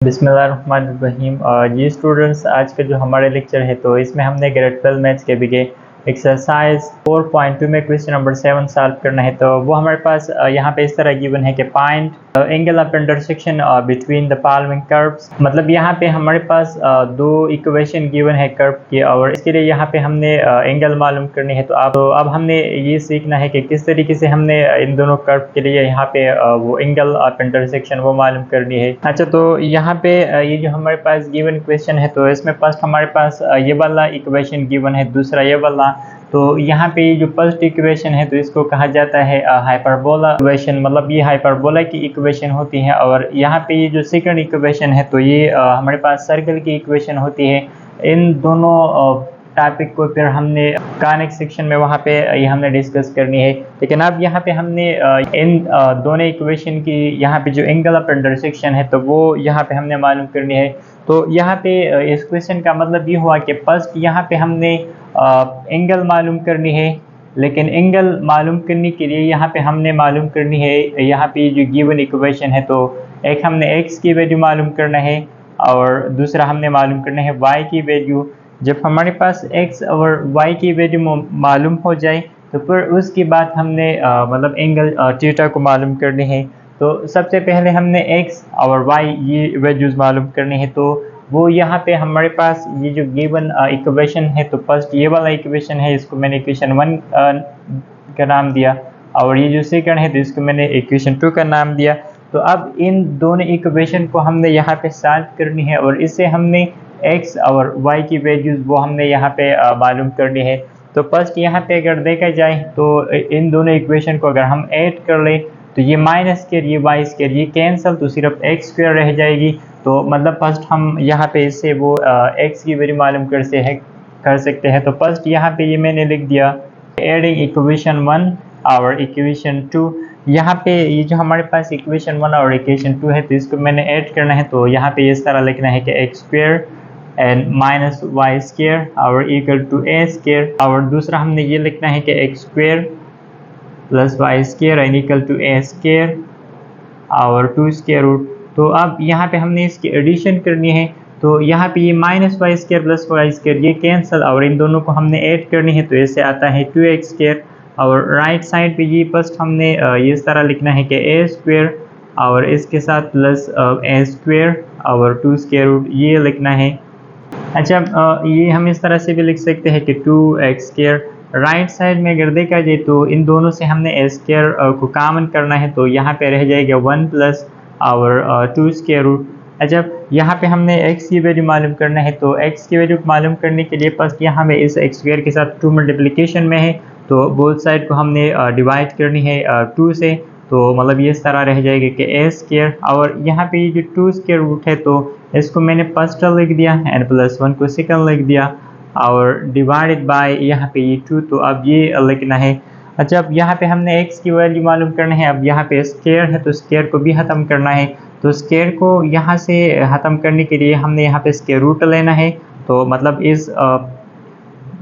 बिस्मिल्लाहिर्रहमानिर्रहीम। जी स्टूडेंट्स, आज का जो हमारे लेक्चर है तो इसमें हमने ग्रेड 12 मैथ्स के बिगे एक्सरसाइज 4.2 में क्वेश्चन नंबर 7 सॉल्व करना है। तो वो हमारे पास यहाँ पे इस तरह गिवन है कि find angle of intersection between the following curves. मतलब यहाँ पे हमारे पास दो इक्वेशन गिवन है कर्व की, और इसके लिए यहाँ पे हमने एंगल मालूम करनी है। तो अब हमने ये सीखना है कि किस तरीके से हमने इन दोनों कर्व के लिए यहाँ पे वो एंगल ऑफ इंटरसेक्शन वो मालूम करनी है। अच्छा, तो यहाँ पे ये जो हमारे पास गिवन क्वेश्चन है तो इसमें फर्स्ट हमारे पास ये वाला इक्वेशन गिवन है, दूसरा ये वाला। तो यहाँ पे जो फर्स्ट इक्वेशन है तो इसको कहा जाता है हाइपरबोला इक्वेशन, मतलब ये हाइपरबोला की इक्वेशन होती है। और यहाँ पे ये जो सेकंड इक्वेशन है तो ये हमारे पास सर्कल की इक्वेशन होती है। इन दोनों टॉपिक को फिर हमने कॉनिक सेक्शन में वहाँ पे ये हमने डिस्कस करनी है। लेकिन अब यहाँ पे हमने इन दोनों इक्वेशन की यहाँ पे जो एंगल ऑफ इंटरसेक्शन है तो वो यहाँ पे हमने मालूम करनी है। तो यहाँ पे इस क्वेश्चन का मतलब ये हुआ कि फर्स्ट यहाँ पे हमने एंगल मालूम करनी है, लेकिन एंगल मालूम करने के लिए यहाँ पे हमने मालूम करनी है यहाँ पे जो गिवन इक्वेशन है तो एक हमने x की वैल्यू मालूम करना है और दूसरा हमने मालूम करना है y की वैल्यू। जब हमारे पास x और y की वैल्यू मालूम हो जाए तो फिर उसके बाद हमने मतलब एंगल थीटा को मालूम करनी है। तो सबसे पहले हमने x और y ये वैल्यूज़ मालूम करनी है। तो वो यहाँ पे हमारे पास ये जो गिवन इक्वेशन है तो फर्स्ट ये वाला इक्वेशन है, इसको मैंने इक्वेशन 1 का नाम दिया, और ये जो सेकंड है तो इसको मैंने इक्वेशन 2 का नाम दिया। तो अब इन दोनों इक्वेशन को हमने यहाँ पे सॉल्व करनी है और इससे हमने x और y की वैल्यूज़ वो हमने यहाँ पे मालूम करनी है। तो फर्स्ट यहाँ पे अगर देखा जाए तो इन दोनों इक्वेशन को अगर हम ऐड कर लें तो ये माइनस स्क्वायर ये वाई स्क्वायर ये कैंसिल, तो सिर्फ एक्स स्क्वायर रह जाएगी। तो मतलब फर्स्ट हम यहाँ पे इससे वो एक्स की वैल्यू मालूम कर सकते हैं। तो फर्स्ट यहाँ पे ये मैंने लिख दिया एडिंग इक्वेशन 1 और इक्वेशन 2। यहाँ पे ये जो हमारे पास इक्वेशन 1 और इक्वेशन 2 है तो इसको मैंने ऐड करना है। तो यहाँ पे इस तरह लिखना है कि x square and minus y square और इक्वल टू ए स्क्वायर, और दूसरा हमने ये लिखना है कि x square plus y square and equal to a square और 2 स्क्वायर रूट। तो अब यहाँ पे हमने इसकी एडिशन करनी है। तो यहाँ पे ये minus y square plus y square ये कैंसिल, और इन दोनों को हमने ऐड करनी है। तो इससे आता है 2x स्क्वायर, और राइट साइड पे ये फर्स्ट हमने ये इस तरह लिखना है कि ए स्क्वायर और इसके साथ प्लस ए स्क्वायर और 2 स्क्वायर रूट ये लिखना है। अच्छा, ये हम इस तरह से भी लिख सकते हैं कि 2x स्क्वायर। राइट साइड में अगर देखा जाए तो इन दोनों से हमने ए स्क्वायर को कॉमन करना है, तो यहाँ पे रह जाएगा 1 प्लस और 2 स्क्वायर रूट। अच्छा, यहाँ पे हमने x की वैल्यू मालूम करना है। तो x की वैल्यू मालूम करने के लिए फर्स्ट यहाँ में इस x स्क्वायर के साथ 2 मल्टीप्लिकेशन में है तो बोथ साइड को हमने डिवाइड करनी है 2 से। तो मतलब ये इस तरह रह जाएगा कि ए स्क्वायर, और यहाँ पे ये जो 2 स्क्वायर रूट है तो इसको मैंने फर्स्ट लिख दिया एंड प्लस 1 को सेकंड लिख दिया और डिवाइडेड बाय यहाँ पे ये 2। तो अब ये लिखना है। अच्छा, अब यहाँ पे हमने x की वैल्यू मालूम करना है। अब यहाँ पे स्क्वायर है तो स्क्वायर को भी ख़त्म करना है। तो स्क्वायर को यहाँ से ख़त्म करने के लिए हमने यहाँ पे स्क्वायर रूट लेना है। तो मतलब इस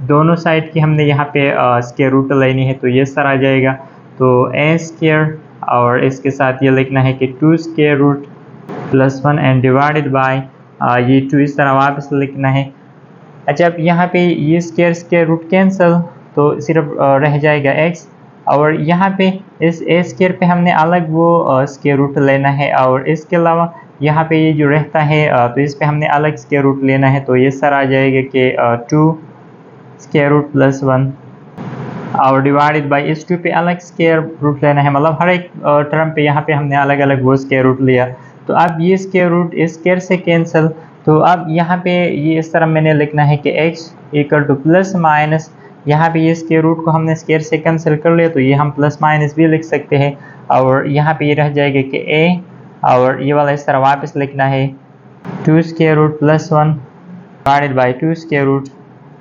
दोनों साइड की हमने यहाँ पे स्क्वायर रूट लेनी है। तो ये सर आ जाएगा। तो ए स्क्वायर और इसके साथ ये लिखना है कि 2 square root plus 1 and divided by ये 2 इस तरह वापस लिखना है। अच्छा, अब यहाँ पे ये स्क्वायर रूट कैंसिल, तो सिर्फ रह जाएगा x, और यहाँ पे इस ए स्क्वायर पे हमने अलग वो स्क्वायर रूट लेना है, और इसके अलावा यहाँ पे ये जो रहता है तो इस पे हमने अलग स्क्वायर रूट लेना है। तो ये सर आ जाएगा कि 2 स्क्वायर रूट प्लस 1 और डिवाइडेड बाय इस 2 पे अलग स्क्वायर रूट लेना है। मतलब हर एक टर्म पे यहाँ पे हमने अलग अलग वो स्क्वायर रूट लिया। तो अब ये स्क्वायर रूट इस स्क्वायर से कैंसिल। तो अब यहाँ पे ये इस तरह मैंने लिखना है कि x equal two plus minus, यहाँ पे ये स्क्वायर रूट को हमने स्क्वायर से कैंसिल कर लिया तो ये हम प्लस माइनस भी लिख सकते हैं, और यहाँ पे ये रह जाएगा कि a, और ये वाला इस तरह वापस लिखना है 2 square root plus 1 divided by 2 square root.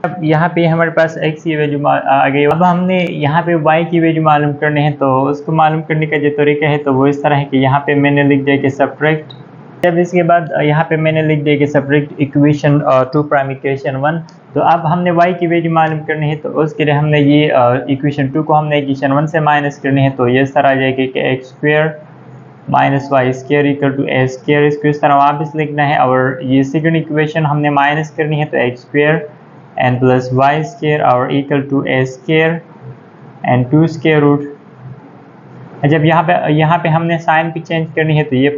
अब यहाँ पे हमारे पास x की वैल्यू आ गई। अब हमने यहाँ पे y की वैल्यू मालूम करने हैं। तो उसको मालूम करने का जो तरीका है तो वो इस तरह है कि यहाँ पे मैंने लिख दिया कि सब्ट्रैक्ट, जब इसके बाद यहाँ पे मैंने लिख दिया कि सब्ट्रैक्ट इक्वेशन 2 प्राइम इक्वेशन 1। तो अब हमने y की वैल्यू मालूम करनी है। तो उसके लिए हमने ये इक्वेशन 2 को हमने इक्वेशन 1 से माइनस करनी है। तो ये सर आ जाएगा कि x square minus y square equal to a square, इसको इस तरह वापस लिखना है। और ये सेकंड इक्वेशन हमने माइनस करनी है, तो x square and plus y square और equal to a square and 2 square root. जब यहाँ पे हमने साइन भी चेंज करनी है, तो ये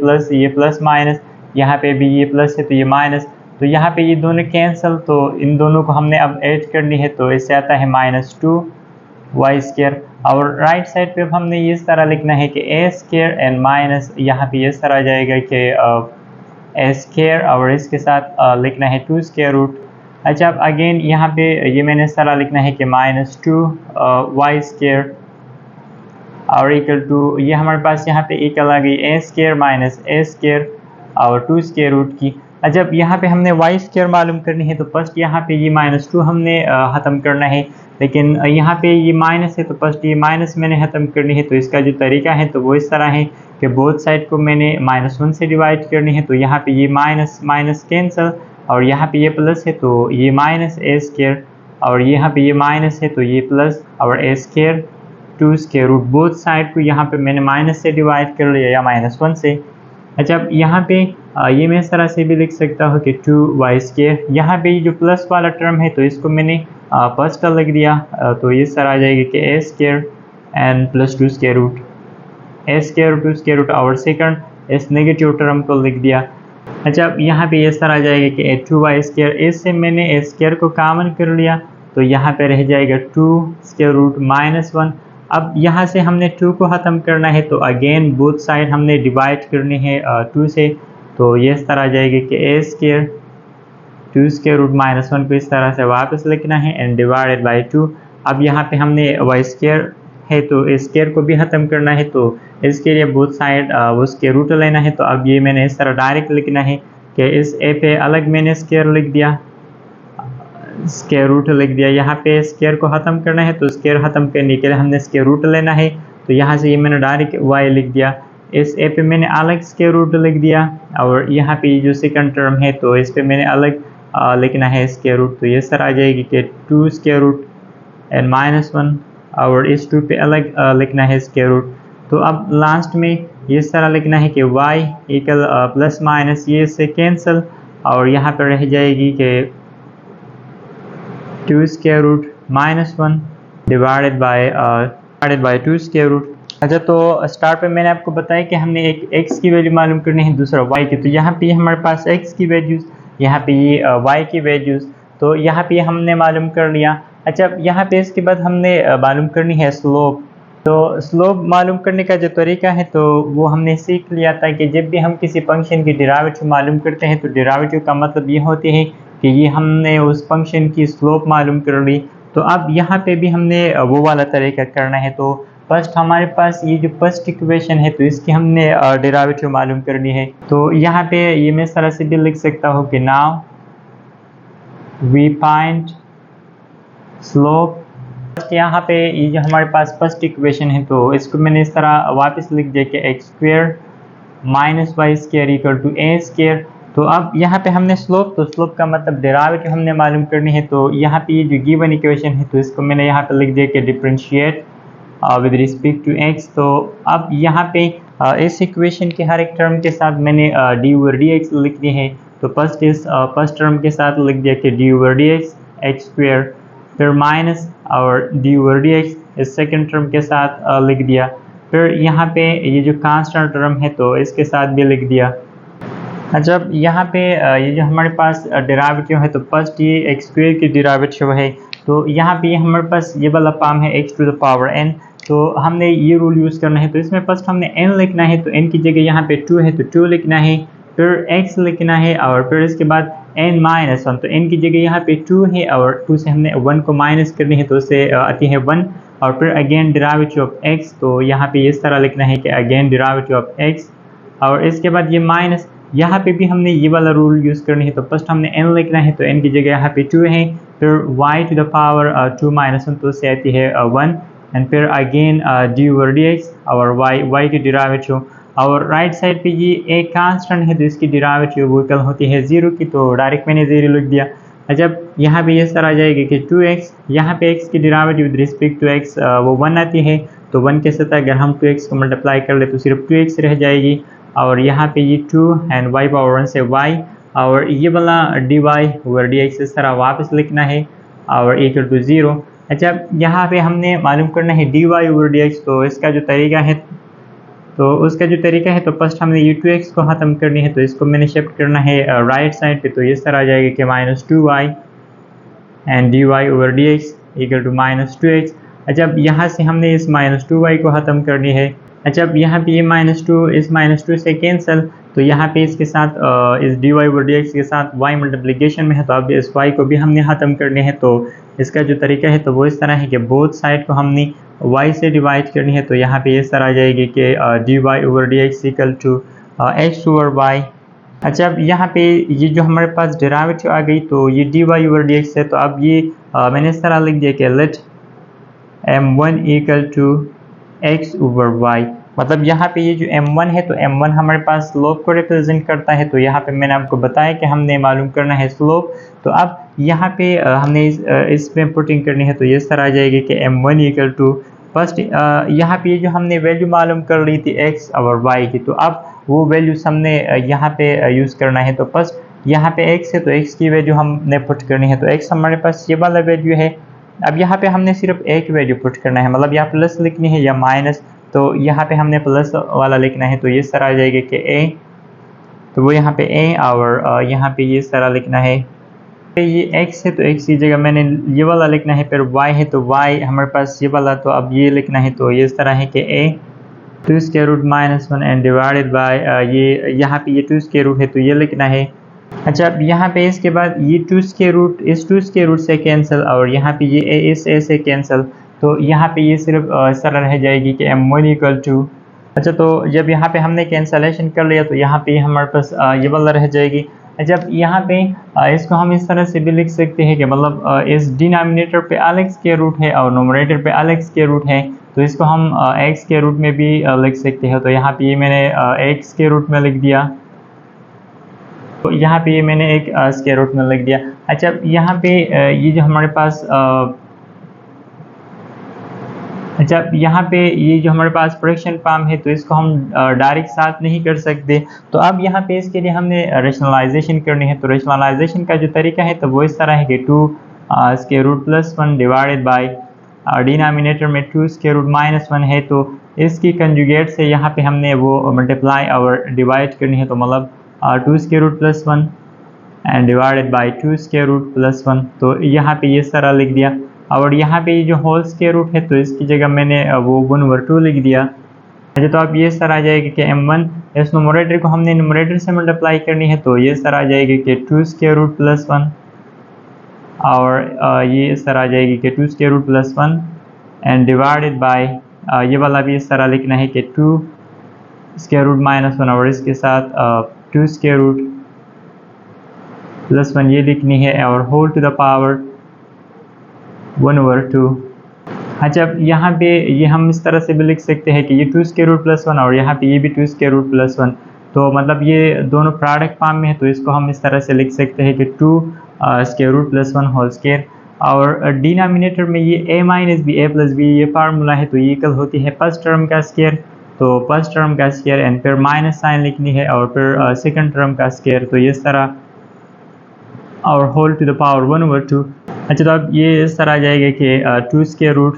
प्लस माइनस, यहाँ पे भी ये प्लस है तो ये माइनस, तो यहाँ पे ये दोनों कैंसिल, तो इन दोनों को हमने अब ऐड करनी है, तो इससे आता है -2 वाई स्केयर। और राइट साइड पे अब हमने इस तरह लिखना है कि ए स्केयर एंड माइनस, यहाँ पे इस तरह आ जाएगा कि ए स्केयर और इसके साथ लिखना है 2 स्केयर रूट। अच्छा, अब अगेन यहाँ पे ये मैंने इस तरह लिखना है कि -2 वाई स्केयर और इक्वल टू, ये हमारे पास यहाँ पे इक्वल आ गई ए स्केयर माइनस ए स्केयर और 2 स्केयर रूट की। जब यहाँ पे हमने वाई स्केयर मालूम करनी है, तो फर्स्ट यहाँ पे ये -2 हमने ख़त्म करना है, लेकिन यहाँ पे ये माइनस है, तो फर्स्ट ये माइनस मैंने ख़त्म करनी है। तो इसका जो तरीका है तो वो इस तरह है कि बोथ साइड को मैंने -1 से डिवाइड करनी है, तो यहाँ पे ये माइनस माइनस कैंसिल, और यहाँ पे ये प्लस है तो ये माइनस ए स्केयर, और यहाँ पे ये माइनस है तो ये प्लस और a square 2 square root. Both side को यहाँ पे मैंने माइनस से डिवाइड कर लिया या -1 से। अच्छा, अब यहाँ पे ये मैं इस तरह से भी लिख सकता हूँ कि 2 वाई स्केयर, यहाँ पे जो प्लस वाला टर्म है तो इसको मैंने फर्स्ट का लिख दिया, तो इस तरह आ जाएगी कि a square and plus 2 square root, a square 2 square root, और सेकंड इस नेगेटिव टर्म को लिख दिया। अच्छा, अब यहाँ पे इस तरह आ जाएगा कि 2 वाई स्केयर, इससे मैंने ए स्केयर को कॉमन कर लिया, तो यहाँ पे रह जाएगा 2 स्केयर रूट -1। अब यहाँ से हमने 2 को ख़त्म करना है, तो अगेन बोथ साइड हमने डिवाइड करनी है 2 से, तो ये इस तरह आ जाएगी कि ए स्केयर 2 स्केयर रूट -1 को इस तरह से वापस लिखना है एंड डिवाइडेड बाई 2। अब यहाँ पे हमने वाई स्केयर है तो ए स्केयर को भी ख़त्म करना है, तो इसके लिए बोथ साइड वो स्केयर रूट लेना है। तो अब ये मैंने इस तरह डायरेक्ट लिखना है कि इस ए पे अलग मैंने स्केयर लिख दिया, स्केयर रूट लिख दिया। यहाँ पे स्केयर को ख़त्म करना है, तो स्केयर ख़त्म करने के लिए हमने स्केयर रूट लेना है, तो यहाँ से ये मैंने डायरेक्ट वाई लिख दिया। इस ए पे मैंने अलग स्केयर रूट लिख दिया, और यहाँ पे जो सेकंड टर्म है तो इस पे मैंने अलग लिखना है स्केयर रूट, तो ये सर आ जाएगी कि 2 स्केयर रूट एंड -1, और इस 2 पे अलग लिखना है स्केयर रूट। तो अब लास्ट में ये इस तरह लिखना है कि y इक्वल प्लस माइनस ये इससे कैंसिल, और यहाँ पर रह जाएगी कि 2 square root -1 divided by 2 square root. अच्छा, तो स्टार्ट पे मैंने आपको बताया कि हमने एक x की वैल्यू मालूम करनी है, दूसरा y की। तो यहाँ पे हमारे पास x की वैल्यूज़, यहाँ पे ये y की वैल्यूज़, तो यहाँ पे हमने मालूम कर लिया। अच्छा, यहाँ पे इसके बाद हमने मालूम करनी है स्लोप। तो स्लोप मालूम करने का जो तरीका है तो वो हमने सीख लिया था कि जब भी हम किसी फंक्शन की डेरिवेटिव मालूम करते हैं, तो डेरिवेटिव का मतलब ये होती है कि ये हमने उस फंक्शन की स्लोप मालूम कर ली। तो अब यहाँ पे भी हमने वो वाला तरीका करना है। तो फर्स्ट हमारे पास ये जो फर्स्ट इक्वेशन है तो इसकी हमने डेरिवेटिव मालूम करनी है। तो यहाँ पे ये मैं इस तरह से भी लिख सकता हूँ कि नाउ वी फाइंड स्लोप। यहाँ पे ये जो हमारे पास फर्स्ट इक्वेशन है तो इसको मैंने इस तरह वापस लिख दिया कि x square minus y square equal to a square. तो अब यहाँ पे हमने स्लोप, तो स्लोप का मतलब डेरिवेटिव हमने मालूम करनी है। तो यहाँ पे ये जो गिवन इक्वेशन है तो इसको मैंने यहाँ पे लिख दिया कि differentiate with respect to x. तो अब यहाँ पे इस इक्वेशन के हर एक टर्म के साथ मैंने डी ओवर डी एक्स लिख दी है। तो फर्स्ट टर्म के साथ लिख दिया कि D over d x x square, फिर माइनस और डी ओवर डी एक्स इस सेकेंड टर्म के साथ लिख दिया। फिर यहाँ पे ये जो कांस्टेंट टर्म है तो इसके साथ भी लिख दिया। जब यहाँ पे ये जो हमारे पास डेरिवेटिव है तो फर्स्ट ये एक्स स्क्वेयर की डेरिवेटिव है। तो यहाँ पे हमारे पास ये वाला फॉर्म है x to the power n. तो हमने ये रूल यूज़ करना है। तो इसमें फर्स्ट हमने n लिखना है, तो n की जगह यहाँ पे 2 है तो 2 लिखना है, फिर x लिखना है और फिर इसके बाद n माइनस 1। तो n की जगह यहाँ पे 2 है और 2 से हमने 1 को माइनस करनी है तो उससे आती है 1, और फिर अगेन डेरिवेटिव ऑफ x। तो यहाँ पे इस तरह लिखना है कि अगेन डेरिवेटिव ऑफ x, और इसके बाद ये माइनस, यहाँ पे भी हमने ये वाला रूल यूज़ करनी है। तो फर्स्ट हमने n लिखना है, तो n की जगह यहाँ पे 2 है, फिर y to the power 2 minus 1 तो उससे आती है 1, एंड फिर again d over d x और y की डेरिवेटिव। और राइट साइड पे ये एक कांस्टेंट है तो इसकी डेरिवेटिव वो इक्वल होती है 0 की, तो डायरेक्ट मैंने 0 लिख दिया। जब यहाँ पे ये तरह आ जाएगी कि 2x, यहाँ पे x की derivative with respect to x वो 1 आती है, तो तो 1 के साथ अगर हम 2x को मल्टीप्लाई कर ले तो सिर्फ 2x रह जाएगी, और यहाँ पे ये 2 एंड y पावर 1 से y, और ये वाला dy ओवर dx इस तरह वापस लिखना है और इक्वल टू 0। अच्छा, यहाँ पे हमने मालूम करना है dy ओवर dx, तो इसका जो तरीका है तो फर्स्ट हमने ये 2x को ख़त्म करनी है, तो इसको मैंने शिफ्ट करना है राइट साइड पे, तो इस तरह आ जाएगा कि -2y and dy over dx equal to -2x। अच्छा, अब यहाँ से हमने इस -2y को ख़त्म करनी है। अच्छा, अब यहाँ पे ये -2 इस -2 से कैंसिल, तो यहाँ पे इसके साथ इस dy ओवर dx के साथ y मल्टीप्लिकेशन में है, तो अब इस y को भी हमने ख़त्म करनी है। तो इसका जो तरीका है तो वो इस तरह है कि बोथ साइड को हमने y से डिवाइड करनी है, तो यहाँ पे इस तरह आ जाएगी कि dy over dx equal to x over y। अच्छा, अब यहाँ पे ये जो हमारे पास डेरिवेटिव आ गई, तो ये dy ओवर dx है, तो अब ये मैंने इस तरह लिख दिया कि let m1 equal to x over y। मतलब यहाँ पे ये जो m1 है, तो m1 हमारे पास स्लोप को रिप्रेजेंट करता है, तो यहाँ पे मैंने आपको बताया कि हमने मालूम करना है स्लोप। तो अब यहाँ पे हमने इसमें पुटिंग करनी है, तो ये इस तरह आ जाएगी कि m1 इक्वल टू फर्स्ट यहाँ पे जो हमने वैल्यू मालूम कर ली थी x और y की, तो अब वो वैल्यूज हमने यहाँ पे यूज़ करना है। तो फर्स्ट यहाँ पे x है, तो x की वैल्यू हमने पुट करनी है, तो x हमारे पास ये वाला वैल्यू है। अब यहाँ पे हमने सिर्फ एक वैल्यू पुट करना है, मतलब यहाँ प्लस लिखनी है या माइनस, तो यहाँ पे हमने प्लस वाला लिखना है, तो ये इस तरह आ जाएगा कि a, तो वो यहाँ पे a, और यहाँ पे ये इस तरह लिखना है। ये x है, तो x की जगह मैंने ये वाला लिखना है, फिर y है तो y हमारे पास ये वाला, तो अब ये लिखना है, तो ये इस तरह है कि a 2 square root -1 and divided by ये यहाँ पे ये 2 स्क्वायर रूट है, तो ये लिखना है। अच्छा, अब यहाँ पे इसके बाद ये 2 स्क्वायर रूट इस 2 स्क्वायर रूट से कैंसिल, और यहाँ पे ये a इस a से कैंसिल, तो यहाँ पे ये सिर्फ इस तरह रह जाएगी कि m1 इक्वल टू। अच्छा, तो जब यहाँ पे हमने कैंसलेशन कर लिया, तो यहाँ पे हमारे पास ये वाला रह जाएगी। जब यहाँ पे इसको हम इस तरह से भी लिख सकते हैं कि मतलब इस डिनोमिनेटर पे अलग स्क्वायर रूट है और नोमरेटर पे अलग स्क्वायर रूट है, तो इसको हम x स्क्वायर रूट में भी लिख सकते हैं। तो यहाँ पे ये मैंने x स्क्वायर रूट में लिख दिया, तो यहाँ पे ये मैंने एक स्क्वायर रूट में लिख दिया। अच्छा, यहाँ पे ये जो हमारे पास अच्छा, यहाँ पे ये जो हमारे पास फ्रैक्शन फॉर्म है, तो इसको हम डायरेक्ट साथ नहीं कर सकते, तो अब यहाँ पे इसके लिए हमने रेशनलाइजेशन करनी है। तो रेशनलाइजेशन का जो तरीका है तो वो इस तरह है कि 2 square root +1 divided by denominator में 2 स्क्वायर रूट -1 है, तो इसकी कंजुगेट से यहाँ पे हमने वो मल्टीप्लाई और डिवाइड करनी है, तो मतलब 2 square root +1 and divided by 2 square root +1, तो यहाँ पे ये इस तरह लिख दिया। और यहाँ पे ये जो होल स्क्वायर रूट है, तो इसकी जगह मैंने वो 1/2 लिख दिया। अच्छा, तो अब ये इस तरह आ जाएगी कि m1 इस नोमरेटर को हमने नोमरेटर से मल्टीप्लाई करनी है, तो ये इस तरह आ जाएगी कि 2 स्क्वायर रूट +1, और ये इस तरह आ जाएगी कि 2 square root +1 and divided by ये वाला भी इस तरह लिखना है कि 2 स्क्वायर रूट -1, और इसके साथ 2 स्क्वायर रूट +1 ये लिखनी है, और होल टू द पावर 1/2। अच्छा, अब यहाँ पे ये हम इस तरह से भी लिख सकते हैं कि ये 2 स्क्वायर रूट +1 और यहाँ पे ये भी 2 स्क्वायर रूट +1, तो मतलब ये दोनों प्रोडक्ट फॉर्म में है, तो इसको हम इस तरह से लिख सकते हैं कि 2 स्क्वायर रूट +1 होल स्क्वायर, और डिनोमिनेटर में ये a - b a + b ये फार्मूला है, तो ये इक्वल होती है फर्स्ट टर्म का स्क्वायर, तो फर्स्ट टर्म का स्क्वायर एंड फिर माइनस साइन लिखनी है, और फिर सेकंड टर्म का स्क्वायर, तो ये इस तरह, और होल टू द पावर 1/2। अच्छा, तो अब ये इस तरह आ जाएगा कि 2 स्क्वायर रूट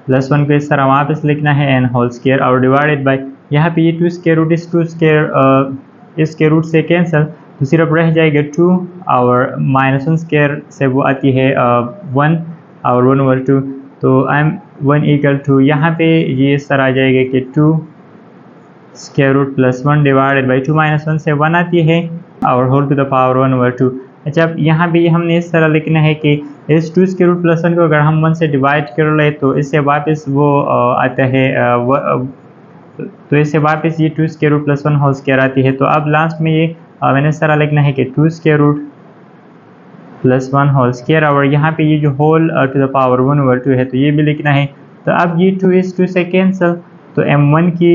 +1 को इस तरह वापस लिखना है एंड होल स्क्वायर, और डिवाइडेड बाय यहाँ पे ये 2 स्क्वायर रूट इस 2 स्क्वायर इस स्क्वायर रूट से कैंसिल, तो सिर्फ रह जाएगा 2, और -1 स्क्वायर से वो आती है 1 और 1/2, तो m1 इक्वल टू यहाँ पे ये इस तरह आ जाएगा कि 2 स्क्वायर रूट +1 डिवाइडेड बाई 2 -1 से 1 आती है, और होल टू द पावर 1/2। अच्छा, अब यहाँ भी हमने इस तरह लिखना है कि इस 2 स्क्वायर रूट +1 को अगर हम 1 से डिवाइड कर ले, तो इससे वापस वो आता है तो इससे वापस ये 2 स्क्वायर रूट +1 होल स्क्वायर आती है। तो अब लास्ट में ये मैंने इस तरह लिखना है कि 2 स्क्वायर रूट +1 होल स्क्वायर, और यहाँ पे ये जो होल टू द पावर 1/2 है, तो ये भी लिखना है। तो अब ये 2 इस 2 से कैंसिल, तो m1 की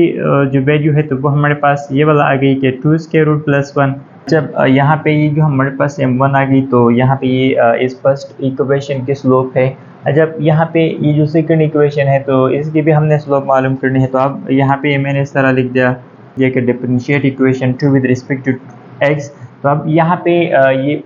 जो वैल्यू है तो वो हमारे पास ये वाला आ गई कि 2 स्क्वायर रूट +1। जब यहाँ पे ये जो हमारे पास m1 आ गई, तो यहाँ पे ये इस फर्स्ट इक्वेशन की स्लोप है, जब यहाँ पे ये जो सेकंड इक्वेशन है तो इसकी भी हमने स्लोप मालूम करनी है। तो अब यहाँ पे मैंने इस तरह लिख दिया ये कि differentiate equation 2 with respect to x. तो अब यहाँ पे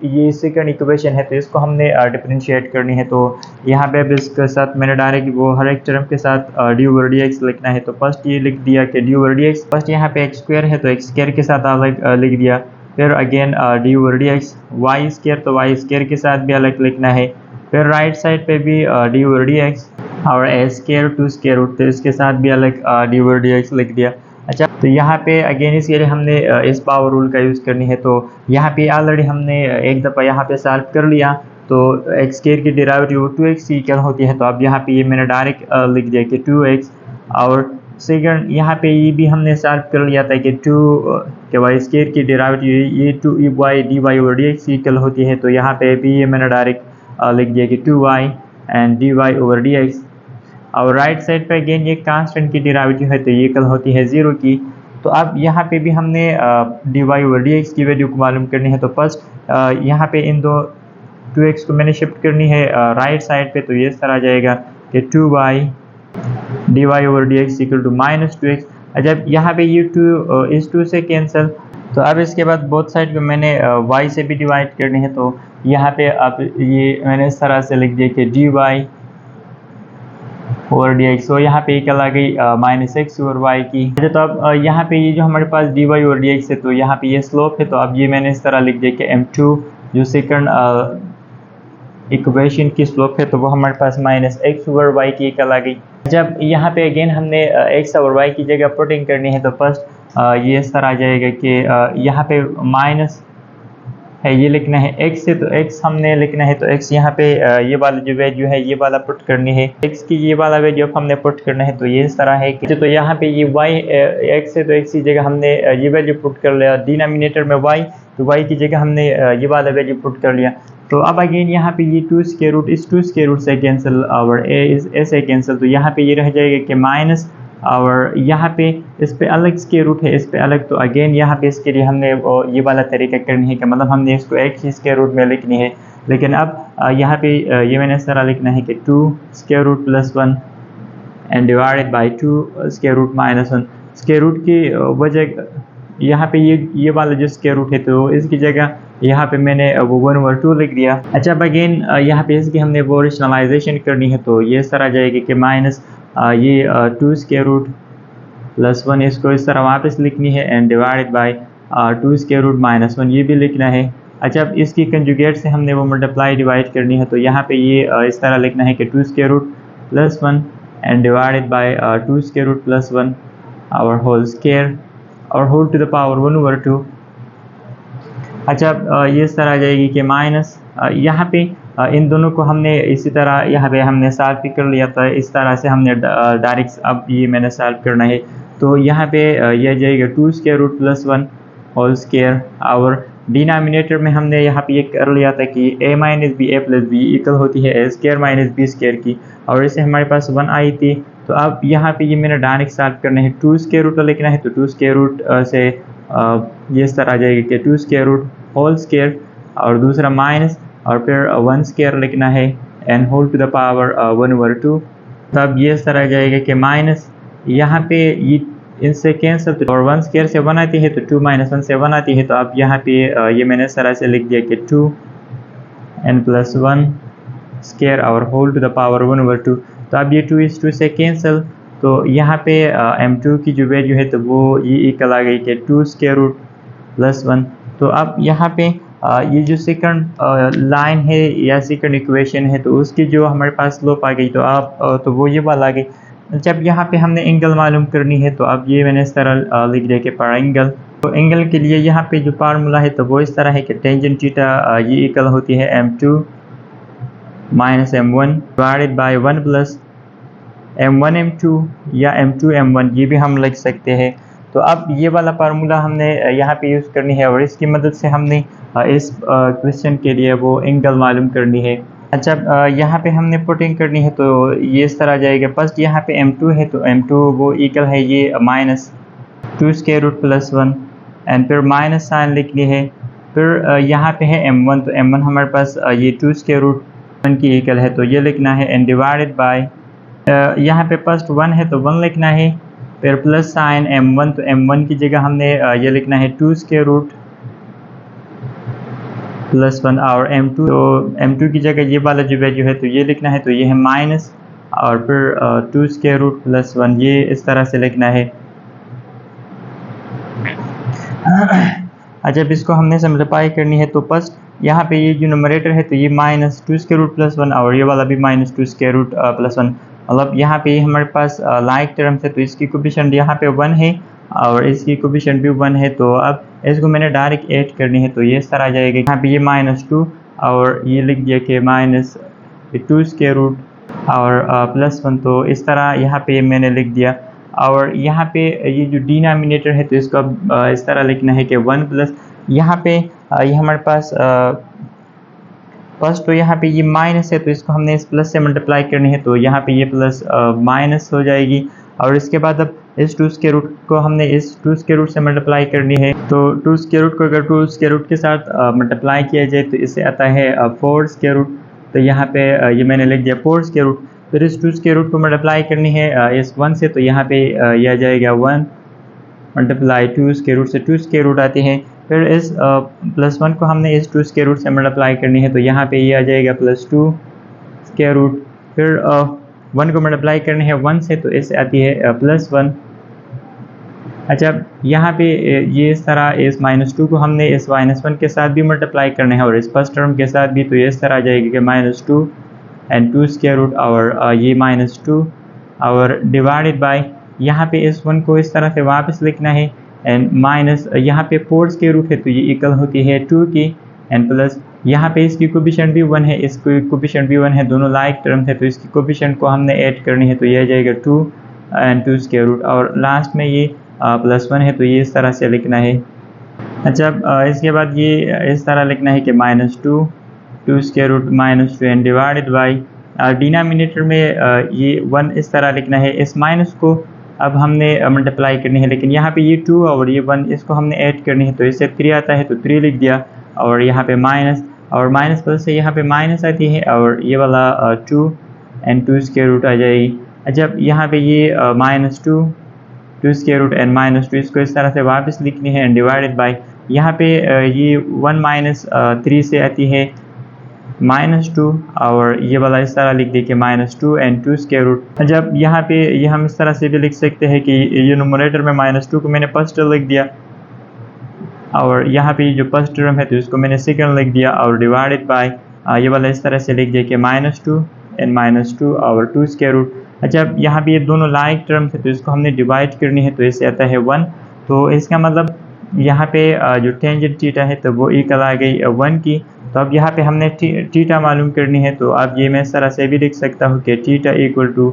ये सेकंड इक्वेशन है तो इसको हमने डिफरेंशिएट करनी है। तो यहाँ पे अब इसके साथ मैंने डायरेक्ट वो हर एक टर्म के साथ डी ओवर डी एक्स लिखना है। तो फर्स्ट ये लिख दिया कि D over d x, first यहाँ पे एक्स स्क्वायर है तो एक्स स्क्वायर के साथ अलग लिख दिया। फिर again d over d x, y square तो वाई स्क्वायर के साथ भी अलग लिखना है। फिर राइट साइड पे भी डी ओवर डी एक्स और ए स्क्वायर टू स्क्वायर रूट, तो इसके साथ भी अलग डी ओवर डी एक्स लिख दिया। अच्छा, तो यहाँ पे अगेन इसके लिए हमने इस पावर रूल का यूज़ करनी है। तो यहाँ पे ऑलरेडी हमने एक दफ़ा यहाँ पे सॉल्व कर लिया। तो एक्स स्क्वायर की डेरिवेटिव 2x इक्वल होती है। तो अब यहाँ पे ये मैंने डायरेक्ट लिख दिया कि 2x, और सेकंड यहाँ पे ये भी हमने सॉल्व कर लिया था कि 2 के वाई स्क्वायर की डेरिवेटिव ये 2y dy over dx equal होती है। तो यहाँ पे भी ये मैंने डायरेक्ट लिख दिया कि 2y and dy over dx। और राइट साइड पे अगेन ये कांस्टेंट की डेरिवेटिव है तो ये इक्वल होती है 0 की। तो अब यहाँ पे भी हमने dy ओवर dx की वैल्यू को मालूम करनी है। तो फर्स्ट यहाँ पे इन दो 2x को मैंने शिफ्ट करनी है राइट साइड पे। तो ये इस तरह आ जाएगा कि 2y dy over dx equal to -2x। जब यहाँ पे ये 2 इस 2 से कैंसिल, तो अब इसके बाद बोथ साइड को मैंने y से भी डिवाइड करनी है। तो यहाँ पे अब ये मैंने इस तरह से लिख दिया कि dy ओवर dx, तो यहाँ पे इक्वल आ गई -x ओवर y की। तो अब यहाँ पे ये जो हमारे पास dy ओवर dx है तो यहाँ पे ये स्लोप है। तो अब ये मैंने इस तरह लिख दिया कि m2 जो सेकंड इक्वेशन की स्लोप है तो वो हमारे पास -x ओवर y की इक्वल आ गई। जब यहाँ पे अगेन हमने x और y की जगह पुटिंग करनी है तो फर्स्ट ये इस तरह आ जाएगा कि यहाँ पे माइनस है ये लिखना है x से, तो x हमने लिखना है। तो x यहाँ पे ये वाला जो वैल्यू है ये वाला पुट करनी है, x की ये वाला वैल्यू हमने पुट करना है। तो ये इस तरह है कि तो यहाँ पे ये y x है तो x की जगह हमने ये वैल्यू पुट कर लिया, डिनोमिनेटर में y, तो y की जगह हमने ये वाला वैल्यू पुट कर लिया। तो अब अगेन यहाँ पे ये 2 स्क्वायर रूट इस 2 स्क्वायर रूट से कैंसिल और ए से कैंसिल, तो यहाँ पे ये रह जाएगा कि माइनस, और यहाँ पे इस पे अलग स्क्वायर रूट है, इस पे अलग। तो अगेन यहाँ पे इसके लिए हमने ये वाला तरीका करनी है कि मतलब हमने इसको एक ही स्क्वायर रूट में लिखनी है। लेकिन अब यहाँ पे ये मैंने इस तरह लिखना है कि 2 square root plus 1 and divided by 2 square root minus 1। Square root की वजह यहाँ पे ये वाला जो स्क्वायर रूट है तो इसकी जगह यहाँ पे मैंने वो 1/2 लिख दिया। अच्छा, अब अगेन यहाँ पे इसकी हमने वो रेशनलाइजेशन करनी है। तो ये इस तरह जाएगी कि माइनस ये 2 स्क्वायर रूट प्लस 1 इसको इस तरह वापस लिखनी है and divided by 2 square root minus 1 ये भी लिखना है। अच्छा, अब इसकी कंजुगेट से हमने वो मल्टीप्लाई डिवाइड करनी है। तो यहाँ पे ये इस तरह लिखना है कि 2 square root plus 1 and divided by 2 square root plus 1 और होल स्क्वायर और होल टू द पावर 1/2। अच्छा, ये इस तरह आ जाएगी कि माइनस यहाँ पे इन दोनों को हमने इसी तरह यहाँ पे हमने सॉल्व भी कर लिया था, इस तरह से हमने डायरेक्ट अब ये मैंने सॉल्व करना है। तो यहाँ पे यह जाएगा 2 square root plus 1 whole square, और डिनोमिनेटर में हमने यहाँ पे ये कर लिया था कि a minus b a plus b equal होती है a square minus b square की, और इससे हमारे पास 1 आई थी। तो अब यहाँ पे ये मैंने डायरेक्ट सॉल्व करना है, 2 स्क्वायर रूट लिखना है। तो 2 स्क्वायर रूट से ये इस तरह आ जाएगा कि 2 स्क्वायर रूट होल स्क्वायर और दूसरा माइनस और फिर 1 स्क्वायर लिखना है and whole to the power 1/2। तब ये इस तरह आ जाएगा कि माइनस यहाँ पे ये इनसे कैंसिल और 1 स्क्वायर से 1 आती है तो 2 माइनस 1 से 1 आती है। तो अब यहाँ पे ये मैंने इस तरह से लिख दिया कि 2 n प्लस 1 स्क्वायर और होल टू द पावर 1/2। तो अब ये 2 इस 2 से कैंसिल, तो यहाँ पे m2 की जो वैल्यू है तो वो ये इक्वल आ गई कि 2 स्क्वायर रूट प्लस 1। तो अब यहाँ पे ये जो सेकंड लाइन है या सेकंड इक्वेशन है तो उसकी जो हमारे पास स्लोप आ गई तो आप तो वो ये वाला आ गई। जब यहाँ पे हमने एंगल मालूम करनी है तो अब ये मैंने इस तरह लिख दिया कि पर एंगल, तो एंगल के लिए यहाँ पे जो फार्मूला है तो वो इस तरह है कि टेंजेंट थीटा ये इक्वल होती है m2 minus m1 divided by 1 plus m1 m2 या m2 m1 ये भी हम लिख सकते हैं। तो अब ये वाला फार्मूला हमने यहाँ पे यूज़ करनी है और इसकी मदद से हमने इस क्वेश्चन के लिए वो एंगल मालूम करनी है। अच्छा, यहाँ पे हमने पुटिंग करनी है तो ये इस तरह जाएगा। फर्स्ट यहाँ पे m2 है तो m2 वो इक्वल है ये minus 2 square root plus 1 and फिर माइनस साइन लिखनी है। फिर यहाँ पे है m1 तो m1 हमारे पास ये 2 स्क्वायर रूट 1 की इक्वल है तो ये लिखना है, एंड डिवाइडेड बाय यहाँ पे फर्स्ट 1 है तो 1 लिखना है, फिर प्लस साइन m1, तो m1 की जगह हमने ये लिखना है 2 स्क्वायर रूट प्लस 1, और m2, तो m2 की जगह ये वाला जो वैल्यू है तो ये लिखना है, तो ये है माइनस, और फिर 2 स्क्वायर रूट प्लस 1, ये इस तरह से लिखना है। जब इसको हमने सिम्प्लीफाई करनी है तो फर्स्ट यहाँ पे ये जो नंबरेटर है तो ये माइनस 2 स्क्वायर रूट प्लस 1, और ये वाला भी माइनस 2 स्क्वायर रूट प्लस 1, मतलब यहाँ पे हमारे पास लाइक टर्म्स है तो इसकी कोफिशिएंट यहाँ पे 1 है और इसकी कोफिशिएंट भी 1 है। तो अब इसको मैंने डायरेक्ट ऐड करनी है तो ये इस तरह आ जाएगा, यहाँ पे ये -2 और ये लिख दिया कि माइनस 2 स्क्वायर रूट और प्लस 1, तो इस तरह यहाँ पे मैंने लिख दिया। और यहाँ पे ये जो डिनोमिनेटर है तो इसको अब इस तरह लिखना है कि 1 प्लस, यहाँ पे ये हमारे पास फर्स्ट तो यहाँ पे ये माइनस है तो इसको हमने इस प्लस से मल्टीप्लाई करनी है, तो यहाँ पे ये प्लस माइनस हो जाएगी, और इसके बाद अब इस 2 स्क्वायर रूट को हमने इस 2 स्क्वायर रूट से मल्टीप्लाई करनी है। तो 2 स्क्वायर रूट को अगर 2 स्क्वायर रूट के साथ मल्टीप्लाई किया जाए तो इससे आता है 4 स्क्वायर रूट, तो यहाँ पे ये मैंने लिख दिया 4 स्क्वायर रूट। फिर इस 2 स्क्वायर रूट को मल्टीप्लाई करनी है इस 1 से, तो यहाँ पे ये आ जाएगा 1 मल्टीप्लाई 2 स्क्वायर रूट से 2 स्क्वायर रूट आते हैं। फिर इस प्लस 1 को हमने इस 2 स्क्वायर रूट से मल्टीप्लाई करनी है, तो यहाँ पे ये आ जाएगा प्लस 2 स्क्वायर रूट। फिर 1 को मल्टीप्लाई करनी है 1 से, तो इससे आती है प्लस 1। अच्छा, यहाँ पे ये इस तरह इस -2 को हमने इस -1 के साथ भी मल्टीप्लाई करना है और इस फर्स्ट टर्म के साथ भी, तो ये इस तरह आ जाएगी कि -2 एंड 2 स्क्वायर रूट और ये -2 और डिवाइडेड बाय, यहाँ पे इस 1 को इस तरह से वापस लिखना है, एंड माइनस यहाँ पे 4 स्क्वायर रूट है तो ये इक्वल होती है 2 की, एंड प्लस यहाँ पे इसकी कोफिशिएंट भी 1 है, इसकी कोफिशिएंट भी 1 है, दोनों लाइक टर्म्स है तो इसकी कोफिशिएंट को हमने ऐड करनी है, तो ये आ जाएगा 2 एंड 2 स्क्वायर रूट, और लास्ट में ये प्लस 1 है तो ये इस तरह से लिखना है। अच्छा, इसके बाद ये इस तरह लिखना है कि -2 square root -2 and divided by, denominator में ये 1 इस तरह लिखना है, इस माइनस को अब हमने मल्टीप्लाई करनी है, लेकिन यहाँ पे ये 2 और ये 1 इसको हमने ऐड करनी है, तो इससे 3 आता है तो 3 लिख दिया, और यहाँ पे माइनस और माइनस प्लस से यहाँ पे माइनस आती है, और ये वाला 2 एंड 2 स्क्वायर रूट आ जाएगी। जब यहाँ पे ये -2 स्क्वायर रूट एंड -2 इसको इस तरह से वापस लिखनी है, एंड डिवाइडेड बाई, यहाँ पे ये 1 - 3 से आती है -2, और ये वाला इस तरह लिख दिया कि -2 एंड 2 स्क्वायर रूट। जब यहाँ पे ये हम इस तरह से भी लिख सकते हैं कि ये न्यूमरेटर में -2 को मैंने फर्स्ट लिख दिया, और यहाँ पे जो फर्स्ट टर्म है तो इसको मैंने सेकंड लिख दिया, और डिवाइडेड बाय ये वाला इस तरह से लिख दिया कि -2 एंड -2 और 2 स्क्वायर रूट। अच्छा, यहाँ पे ये दोनों लाइक टर्म्स है तो इसको हमने डिवाइड करनी है, तो इससे आता है 1, तो इसका मतलब यहाँ पे जो टेंजेंट थीटा है तो वो इक्वल आ गई 1 की। तो अब यहाँ पे हमने थीटा मालूम करनी है, तो अब ये मैं इस तरह से भी लिख सकता हूँ कि theta equal to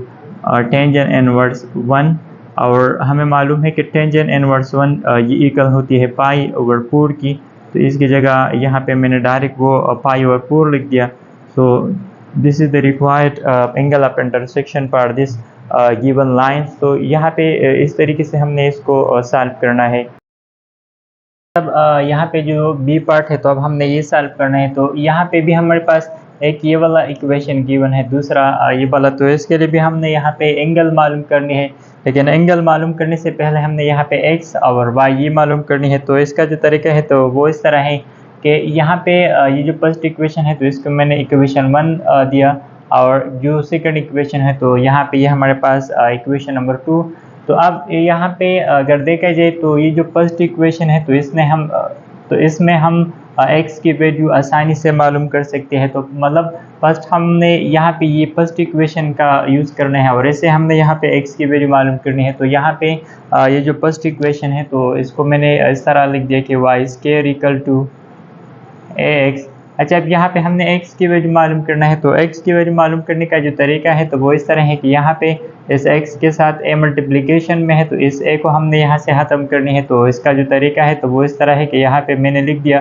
tangent inverse 1, और हमें मालूम है कि टेंजेंट इनवर्स 1 ये इक्वल होती है π/4 की, तो इसकी जगह यहाँ पे मैंने डायरेक्ट वो π/4 लिख दिया। So this is the required angle of intersection for this given line. तो यहाँ पे इस तरीके से हमने इसको सॉल्व करना है। अब यहाँ पे जो बी पार्ट है तो अब हमने ये सॉल्व करना है, तो यहाँ पे भी हमारे पास एक ये वाला इक्वेशन गिवन है, दूसरा ये वाला, तो इसके लिए भी हमने यहाँ पे एंगल मालूम करनी है, लेकिन एंगल मालूम करने से पहले हमने यहाँ पे एक्स और वाई ये मालूम करनी है। तो इसका जो तरीका है तो वो इस तरह है कि यहाँ पे ये जो फर्स्ट इक्वेशन है तो इसको मैंने इक्वेशन 1 दिया, और जो सेकंड इक्वेशन है तो यहाँ पे ये हमारे पास इक्वेशन नंबर 2। तो अब यहाँ पे अगर देखा जाए तो ये जो फर्स्ट इक्वेशन है तो इसमें हम x की वैल्यू आसानी से मालूम कर सकते हैं। तो मतलब फर्स्ट हमने यहाँ पे ये फर्स्ट इक्वेशन का यूज़ करना है, और ऐसे हमने यहाँ पे x की वैल्यू मालूम करनी है। तो यहाँ पे ये जो फर्स्ट इक्वेशन है तो इसको मैंने इस तरह लिख दिया कि y² = ax। अच्छा, अब यहाँ पे हमने x की वैल्यू मालूम करना है, तो x की वैल्यू मालूम करने का जो तरीका है तो वो इस तरह है कि यहाँ पे इस x के साथ a मल्टीप्लिकेशन में है, तो इस a को हमने यहाँ से ख़त्म करनी है। तो इसका जो तरीका है तो वो इस तरह है कि यहाँ पे मैंने लिख दिया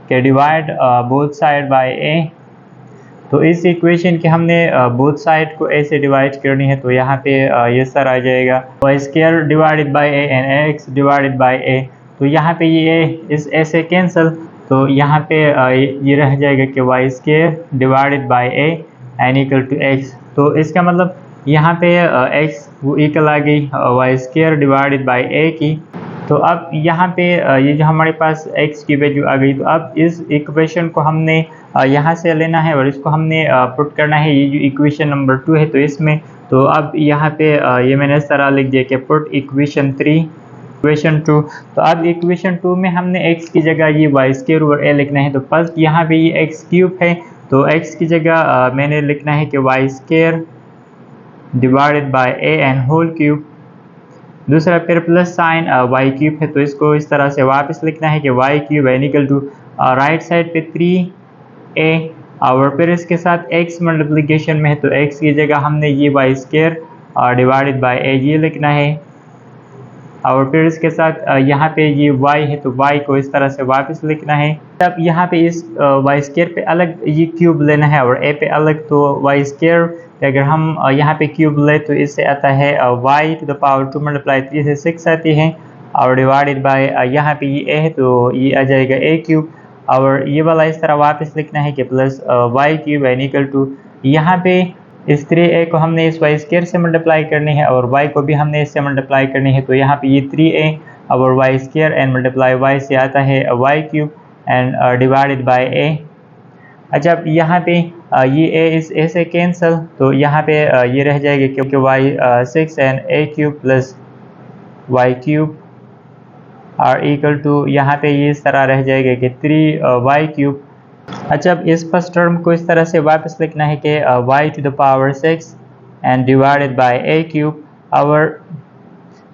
कि divide both side by a। तो इस इक्वेशन के हमने बोथ साइड को a से डिवाइड करनी है, तो यहाँ पे ये सर आ जाएगा y² divided by a and ax divided by a। तो यहाँ पे ये इस a से कैंसिल, तो यहाँ पे ये रह जाएगा कि y² divided by a n equal to x. तो इसका मतलब यहाँ पे एक्स वो इक्वल आ गई वाई स्क्वायर डिवाइडेड बाई ए की। तो अब यहाँ पे ये जो हमारे पास x की वैल्यू आ गई, तो अब इस इक्वेशन को हमने यहाँ से लेना है और इसको हमने पुट करना है ये जो इक्वेशन नंबर 2 है तो इसमें। तो अब यहाँ पे ये मैंने इस तरह लिख दिया कि पुट इक्वेशन 3 इक्वेशन 2। तो अब इक्वेशन 2 में हमने x की जगह ये वाई स्क्वायर ओवर a लिखना है। तो फर्स्ट यहाँ पे ये एक्स क्यूब है तो x की जगह मैंने लिखना है कि y square divided by a and whole cube. दूसरा फिर प्लस साइन वाई क्यूब है तो इसको इस तरह से वापस लिखना है कि y cube n equal to right side पे 3a और फिर इसके साथ x मल्टीप्लिकेशन में है तो x की जगह हमने ये y square divided by a ये लिखना है और फिर इसके साथ यहाँ पे ये y है तो y को इस तरह से वापस लिखना है। तब यहाँ पे इस वाई स्क्वायर पे अलग ये क्यूब लेना है और a पे अलग। तो वाई स्क्वायर अगर हम यहाँ पे क्यूब ले तो इससे आता है y to the power 2 multiply 3 से 6 आती है और डिवाइडेड बाय यहाँ पे ये a है तो ये आ जाएगा a क्यूब और ये वाला इस तरह वापस लिखना है कि plus y cube n equal to यहाँ पे इस 3a को हमने इस वाई स्क्वायर से मल्टीप्लाई करनी है और y को भी हमने इससे मल्टीप्लाई करनी है। तो यहाँ पे ये 3a और y square and multiply y से आता है y cube and divided by a। अच्छा अब यहाँ पे ये a इस a से कैंसिल तो यहाँ पे ये रह जाएगा क्योंकि y 6 and a cube plus y cube और इक्वल टू यहाँ पे ये इस तरह रह जाएगा कि 3y क्यूब। अच्छा अब इस फर्स्ट टर्म को इस तरह से वापस लिखना है कि y to the power 6 and divided by a cube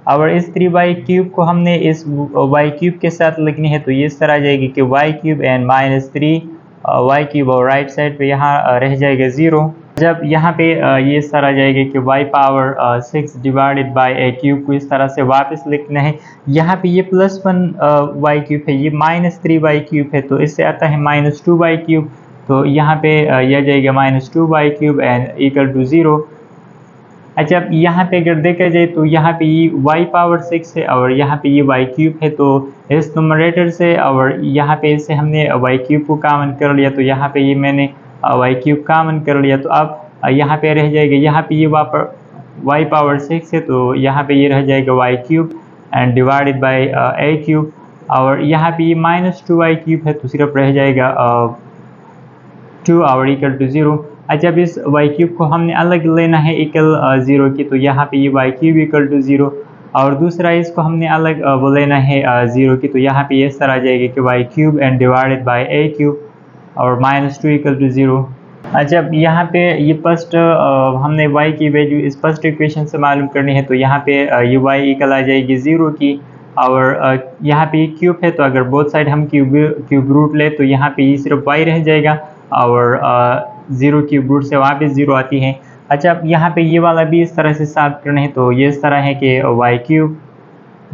और इस 3y क्यूब को हमने इस y क्यूब के साथ लिखनी है तो ये इस तरह आ जाएगी कि y cube and minus 3y cube और राइट साइड पे यहाँ रह जाएगा 0। जब यहाँ पे ये इस तरह आ जाएगा कि y power 6 divided by a cube को इस तरह से वापस लिखना है। यहाँ पे ये प्लस 1y क्यूब है ये माइनस 3y क्यूब है तो इससे आता है माइनस 2y क्यूब। तो यहाँ पे यह जाएगा minus 2y cube and equal to 0। अच्छा अब यहाँ पे अगर देखा जाए तो यहाँ पे ये y पावर 6 है और यहाँ पे ये y क्यूब है तो इस न्यूमरेटर से और यहाँ पे इससे हमने y क्यूब को कॉमन कर लिया तो यहाँ पे ये मैंने y क्यूब कॉमन कर लिया। तो अब यहाँ पे रह जाएगा यहाँ पे ये y पावर 6 है तो यहाँ पे ये रह जाएगा y cube and divided by a cube और यहाँ पे ये माइनस 2y क्यूब है तो सिर्फ रह जाएगा 2 और इक्वल टू 0। अच्छा अब इस y क्यूब को हमने अलग लेना है इक्वल 0 की तो यहाँ पे ये y क्यूब इक्वल टू 0 और दूसरा इसको हमने अलग वो लेना है 0 की तो यहाँ पे ये इस तरह आ जाएगा कि y cube and divided by a cube और माइनस 2 इक्वल टू 0। अच्छा अब यहाँ पे ये फर्स्ट हमने y की वैल्यू इस फर्स्ट इक्वेशन से मालूम करनी है तो यहाँ पे ये y इक्वल आ जाएगी 0 की और यहाँ पे क्यूब है तो अगर बोथ साइड हम क्यूब रूट ले तो यहाँ पे ये सिर्फ y रह जाएगा और 0 क्यूब रूट से वापस 0 आती है। अच्छा अब यहाँ पे ये वाला भी इस तरह से साफ करना है तो ये इस तरह है कि y cube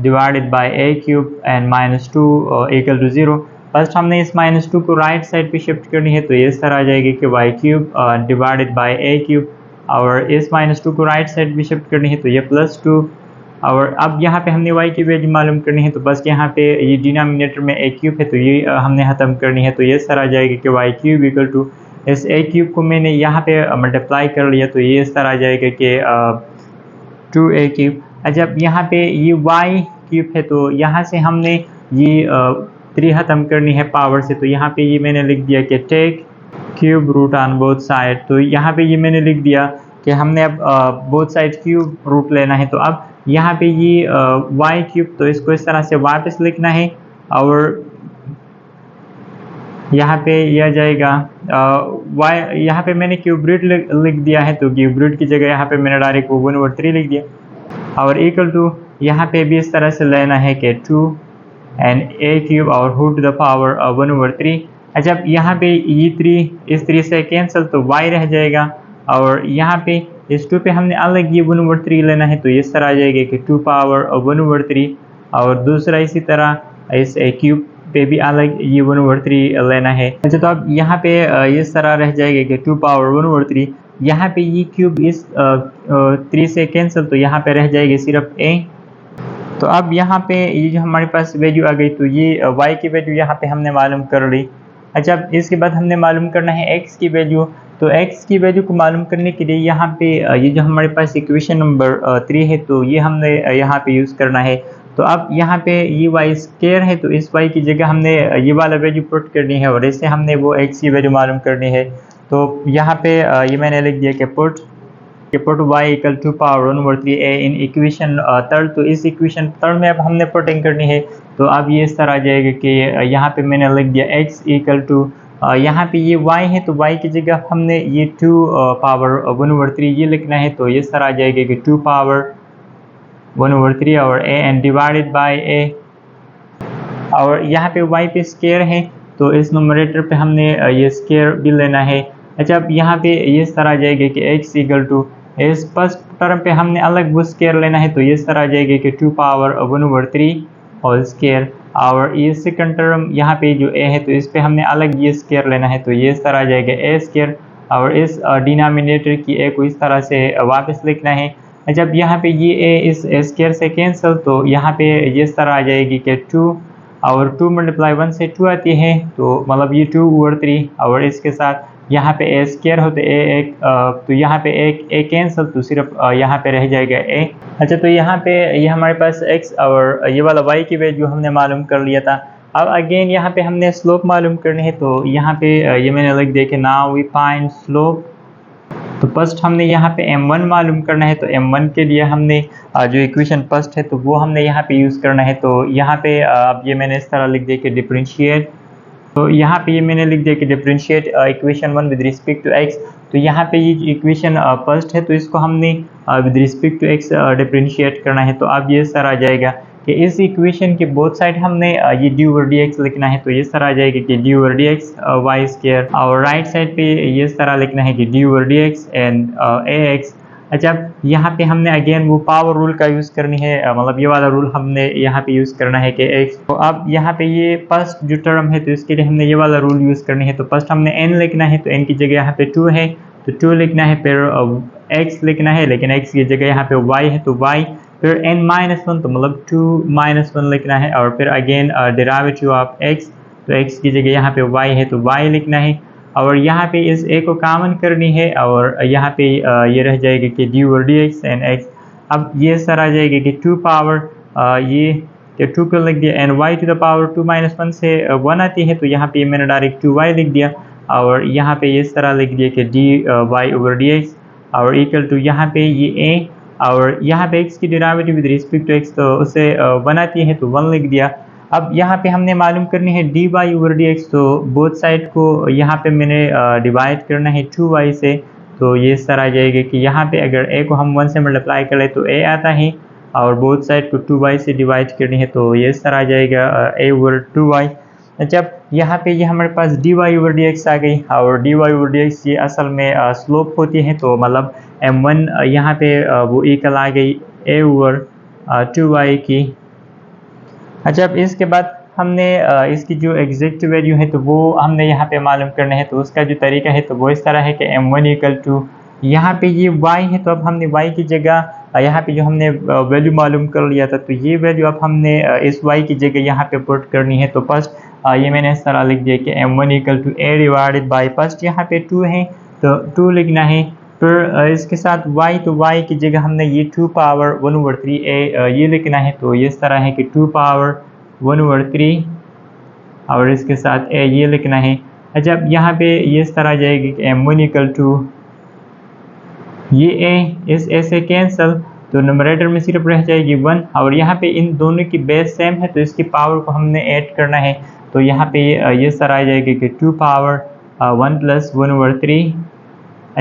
divided by a cube and minus 2 equal to 0। First हमने इस माइनस 2 को राइट साइड पे शिफ्ट करनी है तो ये इस तरह आ जाएगी कि y cube divided by a cube और इस माइनस 2 को राइट साइड पे शिफ्ट करनी है तो ये प्लस 2 और अब यहाँ पे हमने y की वैल्यू मालूम करनी है तो बस यहाँ पे ये डिनोमिनेटर में a क्यूब है तो ये हमने ख़त्म करनी है तो ये इस तरह आ जाएगी कि y क्यूब इक्वल टू इस a क्यूब को मैंने यहाँ पे मल्टीप्लाई कर लिया तो ये इस तरह आ जाएगा कि 2a क्यूब। अच्छा अब यहाँ पे ये y क्यूब है तो यहाँ से हमने ये 3 ख़त्म करनी है पावर से तो यहाँ पे ये मैंने लिख दिया कि take cube root on both side. तो यहाँ पे ये मैंने लिख दिया कि हमने अब बोथ साइड क्यूब रूट लेना है। तो अब यहाँ पे ये y क्यूब तो इसको इस तरह से वापस लिखना है और यहाँ पे यह जाएगा y यहाँ पे मैंने क्यूब रूट लिख दिया है तो क्यूब रूट की जगह यहाँ पे मैंने डायरेक्ट 1/3 लिख दिया और इक्वल टू यहाँ पे भी इस तरह से लेना है कि 2 एंड a क्यूब और रूट टू द पावर 1/3। अच्छा यहाँ पे ये 3 इस 3 से कैंसिल तो y रह जाएगा और यहाँ पे इस 2 पे हमने अलग ये 1/3 लेना है तो इस तरह आ जाएगा कि 2 पावर 1/3 और दूसरा इसी तरह इस a क्यूब पे भी अलग ये 1/3 लेना है। अच्छा तो अब यहाँ पे इस तरह रह जाएगा कि 2 पावर 1/3 यहाँ पे ये क्यूब इस 3 से कैंसिल तो यहाँ पे रह जाएगी सिर्फ a। तो अब यहाँ पे ये जो हमारे पास वैल्यू आ गई तो ये y की वैल्यू यहाँ पे हमने मालूम कर ली। अच्छा अब इसके बाद हमने मालूम करना है x की वैल्यू। तो x की वैल्यू को मालूम करने के लिए यहाँ पे ये जो हमारे पास इक्वेशन नंबर 3 है तो ये हमने यहाँ पे यूज़ करना है। तो अब यहाँ पे ये y स्क्वायर है तो इस y की जगह हमने ये वाला वैल्यू पुट करनी है और इससे हमने वो x की वैल्यू मालूम करनी है। तो यहाँ पे ये मैंने लिख दिया कि put y equal to power 1/3a in equation third. तो इस इक्वेशन थर्ड में अब हमने पुटिंग करनी है। तो अब ये इस तरह आ जाएगा कि यहाँ पे मैंने लिख दिया x इक्वल टू यहाँ पे ये y है तो y की जगह हमने ये 2 पावर 1/3 ये लिखना है। तो इस तरह आ जाएगा कि 2 पावर 1/3 और a and divided by a, और यहाँ पे y पे स्क्वायर है तो इस नोमरेटर पे हमने ये स्क्वायर भी लेना है। अच्छा, अब यहाँ पे ये इस तरह आ जाएगा कि x इक्वल टू इस फर्स्ट टर्म पे हमने अलग वो स्क्वायर लेना है। तो ये इस तरह आ जाएगा कि 2 पावर 1/3 और स्क्वायर, और ये सेकंड टर्म यहाँ पे जो a है तो इस पे हमने अलग ये स्क्वायर लेना है। तो ये इस तरह आ जाएगा a स्क्वायर, और इस डिनोमिनेटर की a को इस तरह से वापस लिखना है। जब यहाँ पे ये a इस स्क्वायर से कैंसिल तो यहाँ पे ये इस तरह आ जाएगी कि 2 और 2 मल्टीप्लाई 1 से 2 आती है तो मतलब ये 2/3, और इसके साथ यहाँ पे a स्क्वायर हो तो तो यहाँ पे एक a कैंसिल तो सिर्फ यहाँ पे रह जाएगा a। अच्छा, तो यहाँ पे ये हमारे पास x और ये वाला y की वैल्यू हमने मालूम कर लिया था। अब अगेन यहाँ पे हमने स्लोप मालूम करनी है। तो यहाँ पे ये मैंने लिख दिया कि नाउ वी फाइंड स्लोप। तो फर्स्ट हमने यहाँ पे m1 मालूम करना है। तो m1 के लिए हमने जो इक्वेशन फर्स्ट है तो वो हमने यहाँ पे यूज़ करना है। तो यहाँ पे अब ये मैंने इस तरह लिख दिया कि डिफरेंशिएट। तो यहाँ पे ये मैंने लिख दिया कि differentiate equation 1 with respect to x। तो यहाँ पे ये इक्वेशन फर्स्ट है तो इसको हमने with respect to x differentiate करना है। तो अब ये इस तरह आ जाएगा कि इस इक्वेशन के बोथ साइड हमने ये d/dx लिखना है। तो ये इस तरह आ जाएगा कि d/dx y स्क्वायर, और राइट साइड पे ये इस तरह लिखना है कि d/dx एंड ax। अच्छा, यहाँ पे हमने अगेन वो पावर रूल का यूज़ करनी है, मतलब ये वाला रूल हमने यहाँ पे यूज़ करना है कि x। तो अब यहाँ पे ये फर्स्ट जो टर्म है तो इसके लिए हमने ये वाला रूल यूज़ करनी है। तो फर्स्ट हमने n लिखना है तो n की जगह यहाँ पे 2 है तो 2 लिखना है, फिर x लिखना है लेकिन x की जगह यहाँ पे y है तो y, फिर n-1 तो मतलब 2-1 लिखना है, और फिर अगेन डेरिवेटिव ऑफ x। तो x की जगह यहाँ पे y है तो y लिखना है, और यहाँ पे इस a को कॉमन करनी है और यहाँ पे ये रह जाएगा कि d/dx एंड x। अब ये सर आ जाएगा कि 2 पावर ये 2 को लिख दिया and y to the power 2-1 से 1 आती है तो यहाँ पे मैंने डायरेक्ट 2y लिख दिया, और यहाँ पे इस तरह लिख दिया कि dy/dx और इक्वल टू यहाँ पे ये a, और यहाँ पे x की derivative with respect to x तो उसे 1 आती है तो 1 लिख दिया। अब यहाँ पे हमने मालूम करनी है dy/dx। तो बोथ साइड को यहाँ पे मैंने डिवाइड करना है 2y से। तो ये इस तरह आ जाएगा कि यहाँ पे अगर a को हम 1 से मल्टीप्लाई करें तो a आता है, और बोथ साइड को 2y से डिवाइड करनी है तो ये इस तरह आ जाएगा a/2y। जब यहाँ पे ये हमारे पास dy/dx आ गई, और dy/dx ये असल में स्लोप होती है। तो मतलब m1 यहाँ पे वो इक्वल आ गई a/2y की। अच्छा, अब इसके बाद हमने इसकी जो एग्जैक्ट वैल्यू है तो वो हमने यहाँ पे मालूम करना है। तो उसका जो तरीका है तो वो इस तरह है कि m1 इक्वल टू यहाँ पे ये y है तो अब हमने y की जगह यहाँ पे जो हमने वैल्यू मालूम कर लिया था तो ये वैल्यू अब हमने इस y की जगह यहाँ पे पुट करनी है। तो फर्स्ट ये मैंने इस तरह लिख दिया कि m1 equal to a divided by first यहाँ पे 2 है तो 2 लिखना है, फिर इसके साथ y तो y की जगह हमने ये 2 पावर 1/3a ये लिखना है। तो ये इस तरह है कि 2 पावर 1/3 और इसके साथ a ये लिखना है। जब यहाँ पे ये इस तरह आ जाएगी कि m1 इक्वल टू ये a इस a से कैंसिल तो नंबरेटर में सिर्फ रह जाएगी 1, और यहाँ पे इन दोनों की बेस सेम है तो इसकी पावर को हमने ऐड करना है। तो यहाँ पे ये इस तरह आ जाएगी कि 2 पावर 1 + 1/3।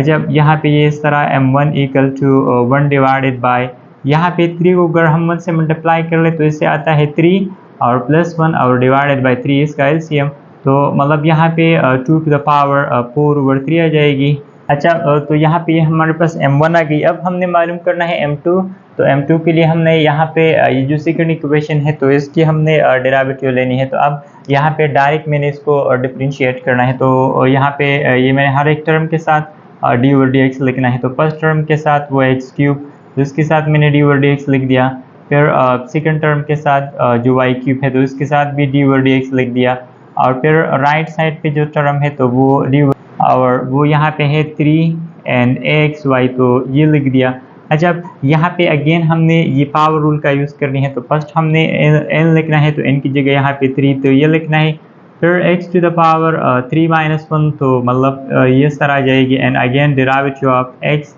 जब यहाँ पे ये इस तरह m1 equal to 1 divided bye यहाँ पे 3 को अगर हम 1 से मल्टीप्लाई कर ले तो इससे आता है 3 और +1 और डिवाइडेड बाय 3 इसका एलसीएम। तो मतलब यहाँ पे 2 टू द पावर 4/3 आ जाएगी। अच्छा, तो यहाँ पे हमारे पास m1 आ गई। अब हमने मालूम करना है m2। तो m2 के लिए हमने यहाँ पे ये जो सेकंड इक्वेशन है तो इसकी हमने डेरिवेटिव लेनी है। तो अब यहाँ पे डायरेक्ट मैंने इसको डिफरेंशिएट करना है। तो यहाँ पे ये मैंने हर एक टर्म के साथ d/dx लिखना है। तो फर्स्ट टर्म के साथ वो x³ तो इसके साथ मैंने d/dx लिख दिया, फिर सेकंड टर्म के साथ जो y³ है तो इसके साथ भी d/dx लिख दिया, और फिर राइट साइड पे जो टर्म है तो वो d। और वो यहाँ पे है 3 एंड एक्स वाई, तो ये लिख दिया। अच्छा, अब यहाँ पे अगेन हमने ये पावर रूल का यूज़ करनी है, तो फर्स्ट हमने n लिखना है, तो n की जगह यहाँ पे 3, तो ये लिखना है। फिर x to the power 3 minus 1, तो मतलब ये इस तरह आ जाएगी, and again derivative of x।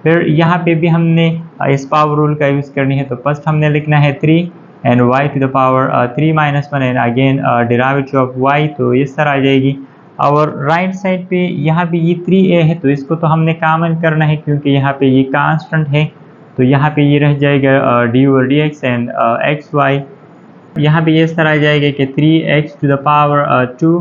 फिर यहाँ पे भी हमने इस पावर रूल का यूज़ करनी है, तो फर्स्ट हमने लिखना है 3 and y to the power 3 minus 1 and again derivative of y, तो इस तरह आ जाएगी। और राइट साइड पे यहाँ पे ये 3a है, तो इसको तो हमने कॉमन करना है क्योंकि यहाँ पे ये कांस्टेंट है, तो यहाँ पे ये रह जाएगा d over d x and x y. यहाँ पे ये इस तरह आ जाएगा कि 3x टू द पावर 2,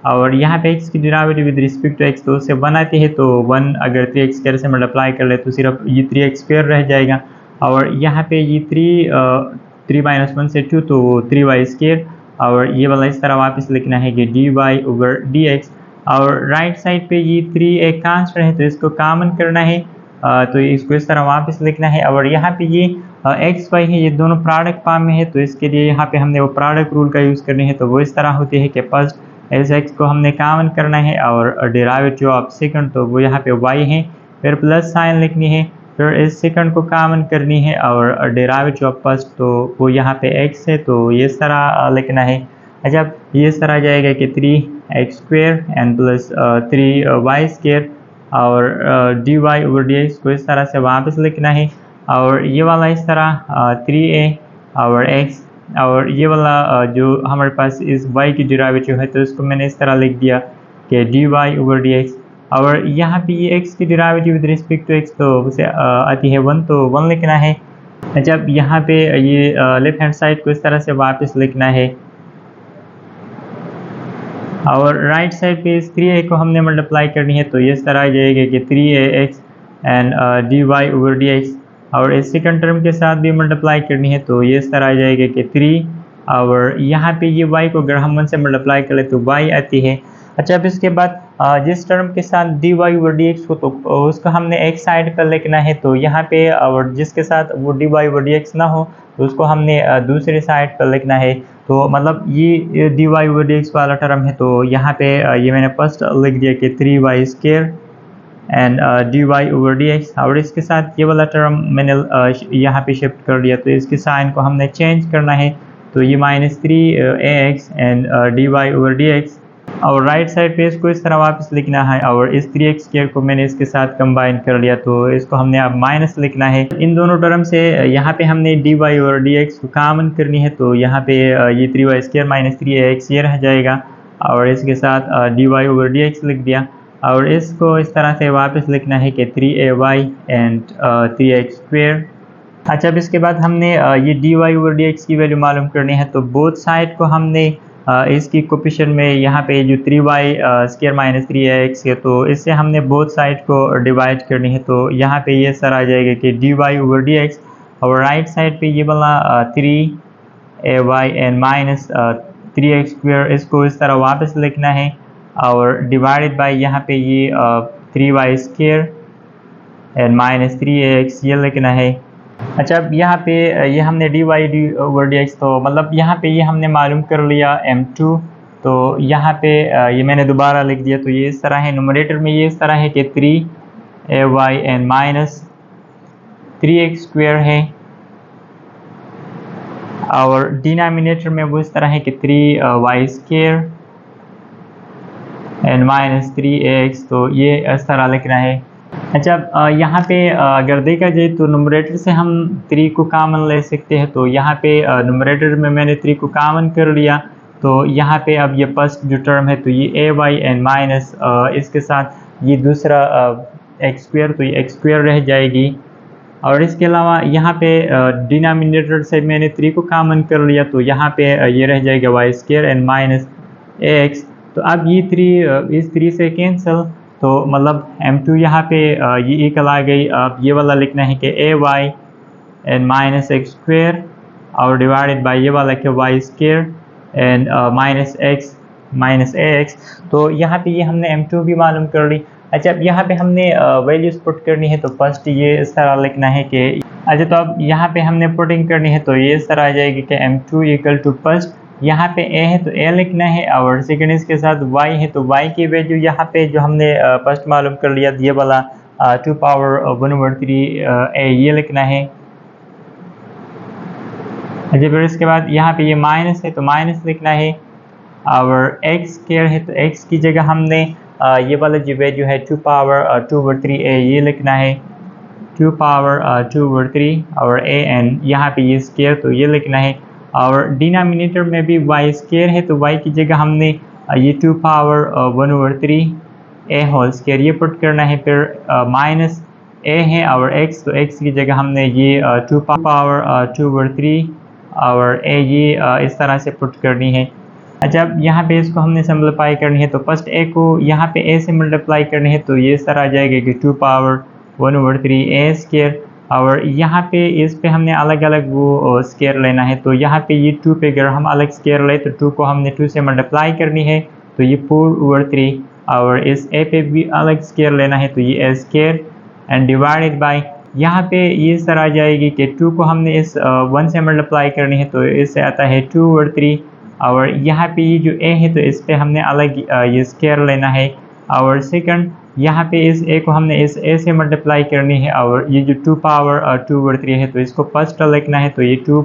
और यहाँ पे x की derivative with respect to x तो उससे 1 आती है, तो 1 अगर 3x स्क्वायर से मल्टीप्लाई कर ले तो सिर्फ ये 3x स्क्वायर रह जाएगा। और यहाँ पे ये 3 माइनस 1 से 2, तो 3y स्क्वायर, और ये वाला इस तरह वापस लिखना है कि dy ओवर dx। और राइट साइड पे ये 3 एक कांस्टेंट है, तो इसको कॉमन करना है, तो इसको इस तरह वापस लिखना है। और यहाँ पे ये एक्स वाई है, ये दोनों प्रोडक्ट फॉर्म में है, तो इसके लिए यहाँ पे हमने वो प्रोडक्ट रूल का यूज़ करनी है, तो वो इस तरह होती है कि फर्स्ट एस एक्स को हमने कॉमन करना है और डेरिवेटिव ऑफ सेकंड, तो वो यहाँ पे वाई है, फिर प्लस साइन लिखनी है, फिर इस सेकंड को कॉमन करनी है और डेरिवेटिव ऑफ फर्स्ट, तो वो यहाँ पे एक्स है, तो ये इस तरह लिखना है। अच्छा, ये इस तरह आ जाएगा कि 3x square and plus 3y square, और dy ओवर dx को इस तरह से वापस लिखना है, और ये वाला इस तरह 3a और x, और ये वाला जो हमारे पास इस y की डेरिवेटिव है, तो इसको मैंने इस तरह लिख दिया कि dy ओवर dx। और यहाँ पे ये x की derivative with respect to x तो उसे आती है 1, तो 1 लिखना है। जब यहाँ पे ये लेफ्ट हैंड साइड को इस तरह से वापस लिखना है, और राइट साइड पे इस 3a को हमने मल्टीप्लाई करनी है, तो ये इस तरह आ जाएगा कि 3ax and dy over dx, और इस सेकंड टर्म के साथ भी मल्टीप्लाई करनी है, तो ये इस तरह आ जाएगा कि 3, और यहाँ पे ये y को अगर हम 1 से मल्टीप्लाई कर ले तो y आती है। अच्छा, अब इसके बाद जिस टर्म के साथ dy ओवर dx हो तो उसको हमने एक साइड पर लिखना है, तो यहाँ पे और जिसके साथ वो dy ओवर dx ना हो तो उसको हमने दूसरी साइड पर लिखना है। तो मतलब ये dy ओवर dx वाला टर्म है, तो यहाँ पे ये मैंने फर्स्ट लिख दिया कि 3y square and dy over dx, और इसके साथ ये वाला टर्म मैंने यहाँ पे शिफ्ट कर दिया, तो इसके साइन को हमने चेंज करना है, तो ये -3ax and dy over dx, और राइट साइड पे इसको इस तरह वापस लिखना है, और इस 3x स्क्वायर को मैंने इसके साथ कंबाइन कर लिया, तो इसको हमने अब माइनस लिखना है। इन दोनों टर्म से यहाँ पे हमने dy और dx को कॉमन करनी है, तो यहाँ पे ये 3y स्क्वायर माइनस 3ax ये रह जाएगा, और इसके साथ dy ओवर dx लिख दिया, और इसको इस तरह से वापस लिखना है कि 3ay एंड 3x स्क्वायर। अच्छा, अब इसके बाद हमने ये dy ओवर dx की वैल्यू मालूम करनी है, तो बोथ साइड को हमने इसकी कोफिशिएंट में यहाँ पे जो 3y स्क्वायर माइनस 3ax है, तो इससे हमने बोथ साइड को डिवाइड करनी है, तो यहाँ पे ये सर आ जाएगा कि dy ओवर dx, और राइट साइड पे ये वाला 3ay and minus 3x square, इसको इस तरह वापस लिखना है, और डिवाइडेड बाय यहाँ पे ये 3y square and minus 3ax ये लिखना है। अच्छा, अब यहाँ पे ये हमने dy ओवर dx, तो मतलब यहाँ पे ये हमने मालूम कर लिया m2, तो यहाँ पे ये मैंने दोबारा लिख दिया, तो ये इस तरह है। न्यूमरेटर में ये इस तरह है कि 3ay and minus 3x square है, और डिनोमिनेटर में वो इस तरह है कि 3y square and minus 3ax, तो ये इस तरह लिखना है। अच्छा, यहाँ पे अगर देखा जाए तो न्यूमरेटर से हम 3 को कॉमन ले सकते हैं, तो यहाँ पे न्यूमरेटर में मैंने 3 को कॉमन कर लिया, तो यहाँ पे अब ये फर्स्ट जो टर्म है तो ये ay एंड माइनस इसके साथ ये दूसरा x स्क्वायर, तो ये x स्क्वायर रह जाएगी, और इसके अलावा यहाँ पे डिनोमिनेटर से मैंने 3 को कॉमन कर लिया, तो यहाँ पे ये रह जाएगा y square and minus ax। तो अब ये 3 इस 3 से कैंसिल, तो मतलब m2 यहाँ पे ये इक्वल आ गई। अब ये वाला लिखना है कि ay and minus x square, और डिवाइडेड बाय ये वाला कि y square and minus x minus ax, तो यहाँ पे ये हमने m2 भी मालूम कर ली। अच्छा, अब यहाँ पे हमने वैल्यूज पुट करनी है, तो फर्स्ट ये इस तरह लिखना है कि अच्छा, तो अब यहाँ पे हमने पुटिंग करनी है, तो ये इस तरह आ जाएगी कि m2 इक्वल टू फर्स्ट यहाँ पे a है तो a लिखना है, और सेकंड इसके साथ y है तो y की वैल्यू यहाँ पे जो हमने फर्स्ट मालूम कर लिया ये वाला 2 पावर 1/3 a ये लिखना है। अच्छा, फिर इसके बाद यहाँ पे ये माइनस है तो माइनस लिखना है, और x स्क्वायर है तो x की जगह हमने ये वाला जो वैल्यू है 2 पावर 2/3 a ये लिखना है, 2 पावर 2/3 और a n यहाँ पे ये स्क्वायर तो ये लिखना है, और डिनोमिनेटर में भी y स्क्वायर है तो y की जगह हमने ये 2 पावर 1/3 a होल स्क्वायर ये पुट करना है। फिर माइनस a है और x तो x की जगह हमने ये 2 पावर 2/3 और a ये इस तरह से पुट करनी है। अच्छा, अब यहाँ पे इसको हमने सिंपलीफाई करनी है तो फर्स्ट a को यहाँ पे a से मल्टीप्लाई करनी है तो ये इस तरह आ जाएगा कि 2 पावर 1/3 a स्क्वायर, और यहाँ पे इस पे हमने अलग अलग वो स्क्वायर लेना है तो यहाँ पे ये 2 पे अगर हम अलग स्क्वायर ले तो 2 को हमने 2 से मल्टीप्लाई करनी है तो ये 4/3, और इस a पे भी अलग स्क्वायर लेना है तो ये a square and divided bye यहाँ पे ये इस तरह आ जाएगी कि 2 को हमने इस 1 से मल्टीप्लाई करनी है तो इससे आता है 2/3, और यहाँ पे ये जो a है तो इस पे हमने अलग ये स्क्वायर लेना है, और सेकंड यहाँ पे इस a को हमने इस a से मल्टीप्लाई करनी है, और ये जो 2 पावर 2/3 है तो इसको फर्स्ट लिखना है तो ये 2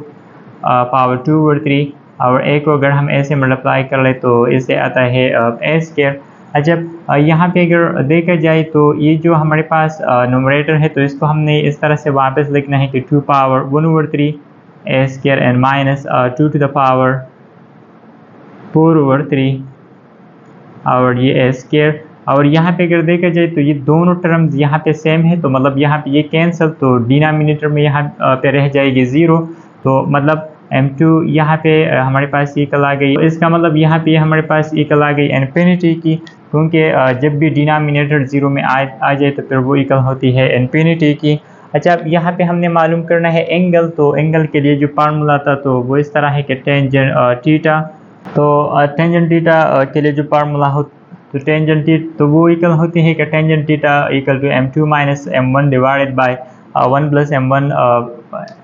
पावर 2/3, और a को अगर हम a से मल्टीप्लाई कर ले तो इससे आता है a स्क्वायर। अच्छा, यहाँ पे अगर देखा जाए तो ये जो हमारे पास न्यूमरेटर है तो इसको हमने इस तरह से वापस लिखना है कि 2 power 1/3 a square and minus 2 to the power 4/3 और ये a स्क्वायर, और यहाँ पे अगर देखा जाए तो ये दोनों टर्म्स यहाँ पे सेम है तो मतलब यहाँ पे ये कैंसिल तो डिनोमिनेटर में यहाँ पे रह जाएगी 0, तो मतलब m2 यहाँ पे हमारे पास इक्वल आ गई, तो इसका मतलब यहाँ पे हमारे पास इक्वल आ गई इन्फिनिटी की, क्योंकि जब भी डिनोमिनेटर 0 में आ जाए तो फिर वो इक्वल होती है इन्फिनिटी की। अच्छा, अब यहाँ पे हमने मालूम करना है एंगल, तो एंगल के लिए जो फार्मूला था तो वो इस तरह है कि टेंजेंट थीटा, तो टेंजेंट थीटा के लिए जो फार्मूला हो तो टेंजेंट थीटा तो वो इक्वल होती है कि tangent theta equal to m2 minus m1 divided by 1 plus m1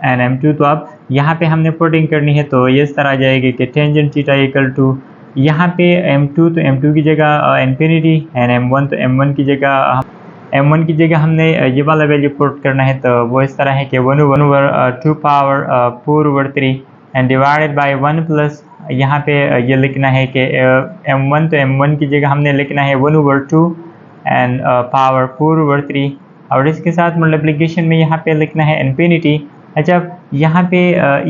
and m2। तो अब यहाँ पे हमने पुटिंग करनी है तो ये इस तरह आ जाएगी कि टेंजेंट थीटा इक्वल टू यहाँ पे m2 तो m2 की जगह इन्फिनिटी एंड m1 तो m1 की जगह हमने ये वाला वैल्यू पुट करना है, तो वो इस तरह है कि 1/2 power 4/3 and divided by 1 plus यहाँ पे ये लिखना है कि m1 तो m1 की जगह हमने लिखना है 1/2 एंड पावर 4/3, और इसके साथ मल्टीप्लिकेशन में यहाँ पे लिखना है इन्फिनिटी। अच्छा, यहाँ पे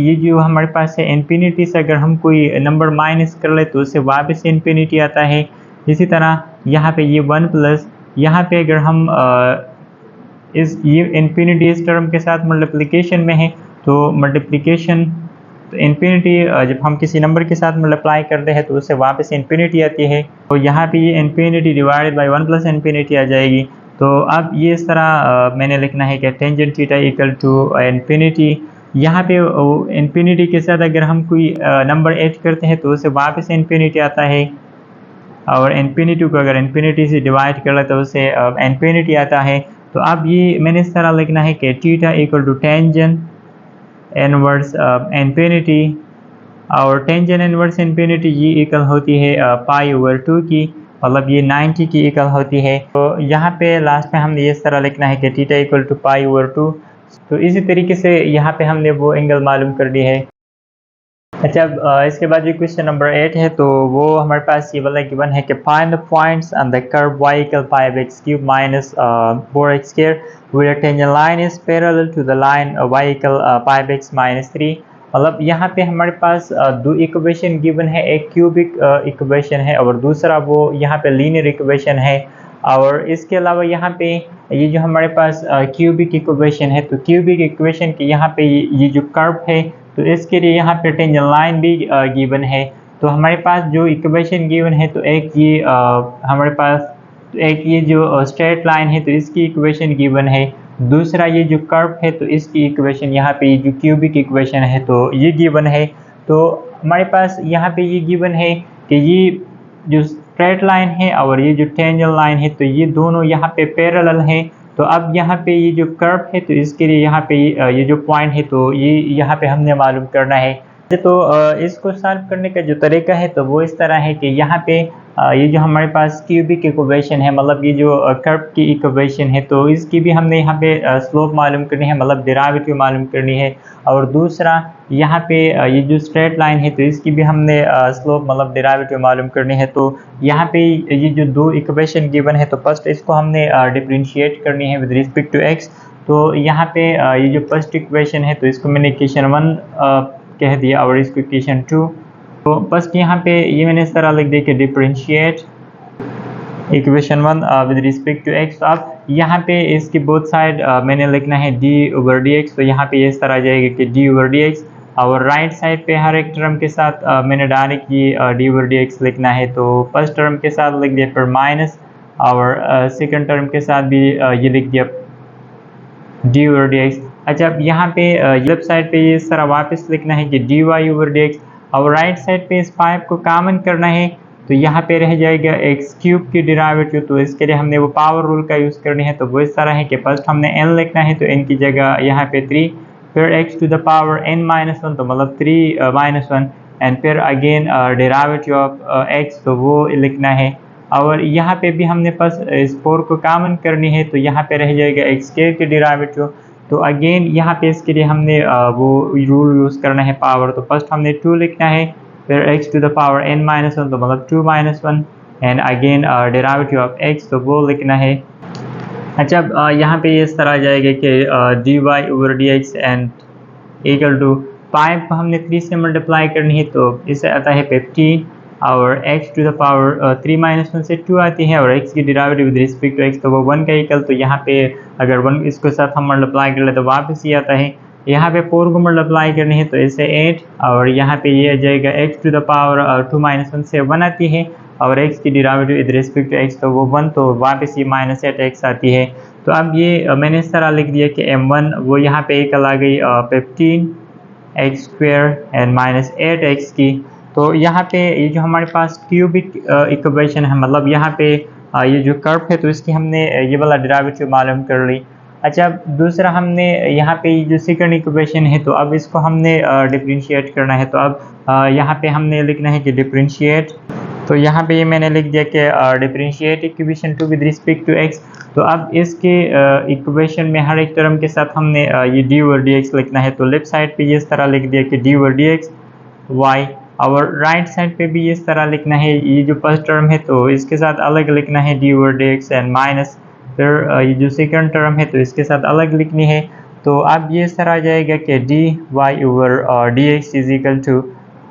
ये जो हमारे पास है इन्फिनिटी से अगर हम कोई नंबर माइनस कर ले तो उससे वापस इन्फिनिटी आता है। इसी तरह यहाँ पे ये 1 प्लस यहाँ पे अगर हम ये इन्फिनिटी इस टर्म के साथ मल्टीप्लिकेशन में है तो मल्टीप्लिकेशन तो इन्फिनिटी जब हम किसी नंबर के साथ मल्टीप्लाई करते हैं तो उससे वापस इन्फिनिटी आती है, तो यहाँ पे ये infinity divided by 1 plus infinity आ जाएगी। तो अब ये इस तरह मैंने लिखना है कि tangent theta equal to infinity, यहाँ पे इन्फिनिटी के साथ अगर हम कोई नंबर ऐड करते हैं तो उससे वापस इन्फिनिटी आता है, और इन्फिनिटी को अगर इन्फिनिटी से डिवाइड कर ले तो उससे इन्फिनिटी आता है। तो अब ये मैंने इस तरह लिखना है कि theta equal to tangent inverse infinity, और टेंजेंट इनवर्स इन्फिनिटी ये इक्वल होती है π/2 की, मतलब ये 90 की इक्वल होती है। तो यहाँ पे लास्ट में हमने इस तरह लिखना है कि थीटा इक्वल टू π/2, तो इसी तरीके से यहाँ पे हमने वो एंगल मालूम कर ली है। अच्छा, अब इसके बाद जो क्वेश्चन नंबर 8 है तो वो हमारे पास ये वाला गिवन है कि find the points on the curve y equal 5x³ minus 4x² where a tangent line is parallel to the line y equal 5x minus 3। मतलब यहाँ पे हमारे पास दो इक्वेशन गिवन है, एक क्यूबिक इक्वेशन है और दूसरा वो यहाँ पे लीनियर इक्वेशन है, और इसके अलावा यहाँ पे ये जो हमारे पास क्यूबिक इक्वेशन है तो क्यूबिक इक्वेशन के यहाँ पे ये जो कर्व है तो इसके लिए यहाँ पे टेंजेंट लाइन भी गिवन है। तो हमारे पास जो इक्वेशन गिवन है तो एक ये हमारे पास एक ये जो स्ट्रेट लाइन है तो इसकी इक्वेशन गिवन है, दूसरा ये जो कर्व है तो इसकी इक्वेशन यहाँ पे ये जो क्यूबिक इक्वेशन है तो ये गिवन है। तो हमारे पास यहाँ पे ये गिवन है कि ये जो स्ट्रेट लाइन है और ये जो टेंजेंट लाइन है तो ये दोनों यहाँ पे पैरेलल है। तो अब यहाँ पे ये जो कर्व है तो इसके लिए यहाँ पे ये जो पॉइंट है तो ये यहाँ पे हमने मालूम करना है तो इसको सॉल्व करने का जो तरीका है तो वो इस तरह है कि यहाँ पे ये जो हमारे पास क्यूबिक इक्वेशन है, मतलब ये जो कर्व की इक्वेशन है, तो इसकी भी हमने यहाँ पे स्लोप मालूम करनी है, मतलब डेरिवेटिव मालूम करनी है। और दूसरा यहाँ पे ये जो स्ट्रेट लाइन है तो इसकी भी हमने स्लोप मतलब डेरिवेटिव मालूम करनी है। तो यहाँ पे ये जो दो इक्वेशन गिवन है तो फर्स्ट इसको हमने डिफरेंशिएट करनी है विद रिस्पेक्ट टू एक्स। तो यहाँ पे ये जो फर्स्ट इक्वेशन है तो इसको मैंने इक्वेशन 1 कह दिया और इसको इक्वेशन 2। तो बस यहाँ पे ये मैंने इस तरह लिख दिया कि differentiate equation 1 with respect to x. तो अब यहाँ पे इसकी बोथ साइड मैंने लिखना है d/dx। तो यहाँ पे इस तरह आ जाएगा कि d/dx, और राइट साइड पे हर एक टर्म के साथ मैंने डायरेक्ट ये d/dx लिखना है। तो फर्स्ट टर्म के साथ लिख दिया, फिर माइनस, और सेकंड टर्म के साथ भी ये लिख दिया d/dx। अच्छा, अब यहाँ पे लेफ्ट साइड पे इस तरह वापस लिखना है कि dy/dx, और राइट साइड पे इस 5 को कॉमन करना है। तो यहाँ पे रह जाएगा x³ की डेरिवेटिव। तो इसके लिए हमने वो पावर रूल का यूज़ करनी है। तो वो इस तरह है कि फर्स्ट हमने n लिखना है तो n की जगह यहाँ पे 3, फिर x⁻n-1, तो मतलब 3 - 1, एंड फिर अगेन डेरिवेटिव ऑफ x, तो वो लिखना है। और यहाँ पे भी हमने फर्स्ट इस 4 को कॉमन करनी है। तो यहाँ पे रह जाएगा x² की डेरिवेटिव। तो अगेन यहाँ पे इसके लिए हमने वो रूल यूज़ करना है पावर। तो फर्स्ट हमने 2 लिखना है, फिर x⁻n-1, तो मतलब 2 - 1, and again derivative of x, तो वो लिखना है। अच्छा, अब यहाँ पे इस तरह आ जाएगा कि dy/dx एंड इक्वल टू 5 को हमने 3 से मल्टीप्लाई करनी है। तो इससे आता है 15, और x⁻3 - 1 से 2 आती है, और x की derivative with respect to x तो वो 1 का इक्वल। तो यहाँ पे अगर 1 इसके साथ हम मल्टीप्लाई कर ले तो वापस ये आता है। यहाँ पे 4 को मल्टीप्लाई करनी है तो इससे 8, और यहाँ पे ये आ जाएगा x⁻2 - 1 से 1 आती है, और x की derivative with respect to x तो वो 1, तो वापस ये -8x आती है। तो अब ये मैंने इस तरह लिख दिया कि m1 वो यहाँ पे इक्वल आ गई 15x² एंड -8x की। तो यहाँ पे ये जो हमारे पास क्यूबिक इक्वेशन है, मतलब यहाँ पे ये जो कर्व है तो इसकी हमने ये वाला डेरिवेटिव मालूम कर ली। अच्छा, दूसरा हमने यहाँ पे ये जो सेकंड इक्वेशन है तो अब इसको हमने डिफरेंशिएट करना है। तो अब यहाँ पे हमने लिखना है कि डिफरेंशिएट। तो यहाँ पे ये मैंने लिख दिया कि differentiate equation 2 with respect to x। तो अब इसके इक्वेशन में हर एक टर्म के साथ हमने ये d/dx लिखना है। तो लेफ्ट साइड पे ये इस तरह लिख दिया कि d/dx y, और राइट साइड पे भी इस तरह लिखना है। ये जो फर्स्ट टर्म है तो इसके साथ अलग लिखना है d/dx एंड माइनस, फिर ये जो सेकंड टर्म है तो इसके साथ अलग लिखनी है। तो अब ये इस तरह आ जाएगा कि dy/dx इज इक्वल टू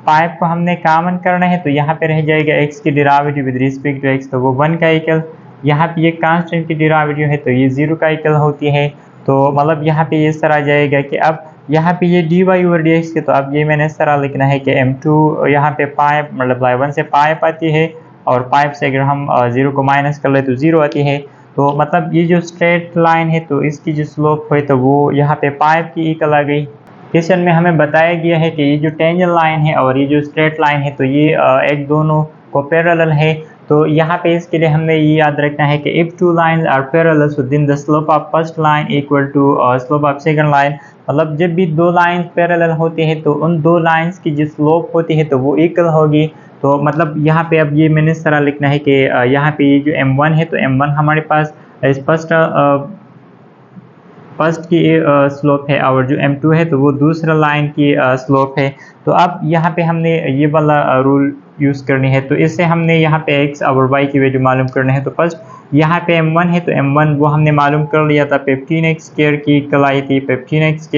5 को हमने कॉमन करना है। तो यहाँ पे रह जाएगा x की derivative with respect to x, तो वो 1 का इक्वल। यहाँ पे ये कांस्टेंट की डेरिवेटिव है तो ये 0 का इक्वल होती है। तो मतलब यहाँ पे ये इस तरह आ जाएगा कि अब यहाँ पे ये dy/dx के, तो अब ये मैंने इस तरह लिखना है कि m2 यहाँ पे 5 मल्टीप्लाई 1 से 5 आती है, और 5 से अगर हम 0 को माइनस कर ले तो 0 आती है। तो मतलब ये जो स्ट्रेट लाइन है तो इसकी जो स्लोप है तो वो यहाँ पे 5 की इक्वल आ गई। क्वेश्चन में हमें बताया गया है कि ये जो टेंजेंट लाइन है और ये जो स्ट्रेट लाइन है तो ये एक दोनों को पैरेलल है। तो यहाँ पे इसके लिए हमने ये याद रखना है कि if two lines are parallel so then the slope of first line equal to slope of second line. मतलब जब भी दो लाइन पैरेलल होती है तो उन दो लाइंस की जो स्लोप होती है तो वो इक्वल होगी। तो मतलब यहाँ पे अब ये मैंने इस तरह लिखना है कि यहाँ पे ये जो m1 है तो m1 हमारे पास फर्स्ट की स्लोप है, और जो m2 है तो वो दूसरा लाइन की स्लोप है। तो अब यहाँ पे हमने ये वाला रूल यूज़ करनी है। तो इससे हमने यहाँ पे x और y की वैल्यू मालूम करना है। तो फर्स्ट यहाँ पे m1 है तो m1 वो हमने मालूम कर लिया था 15x² की इक्वल आई थी 15x²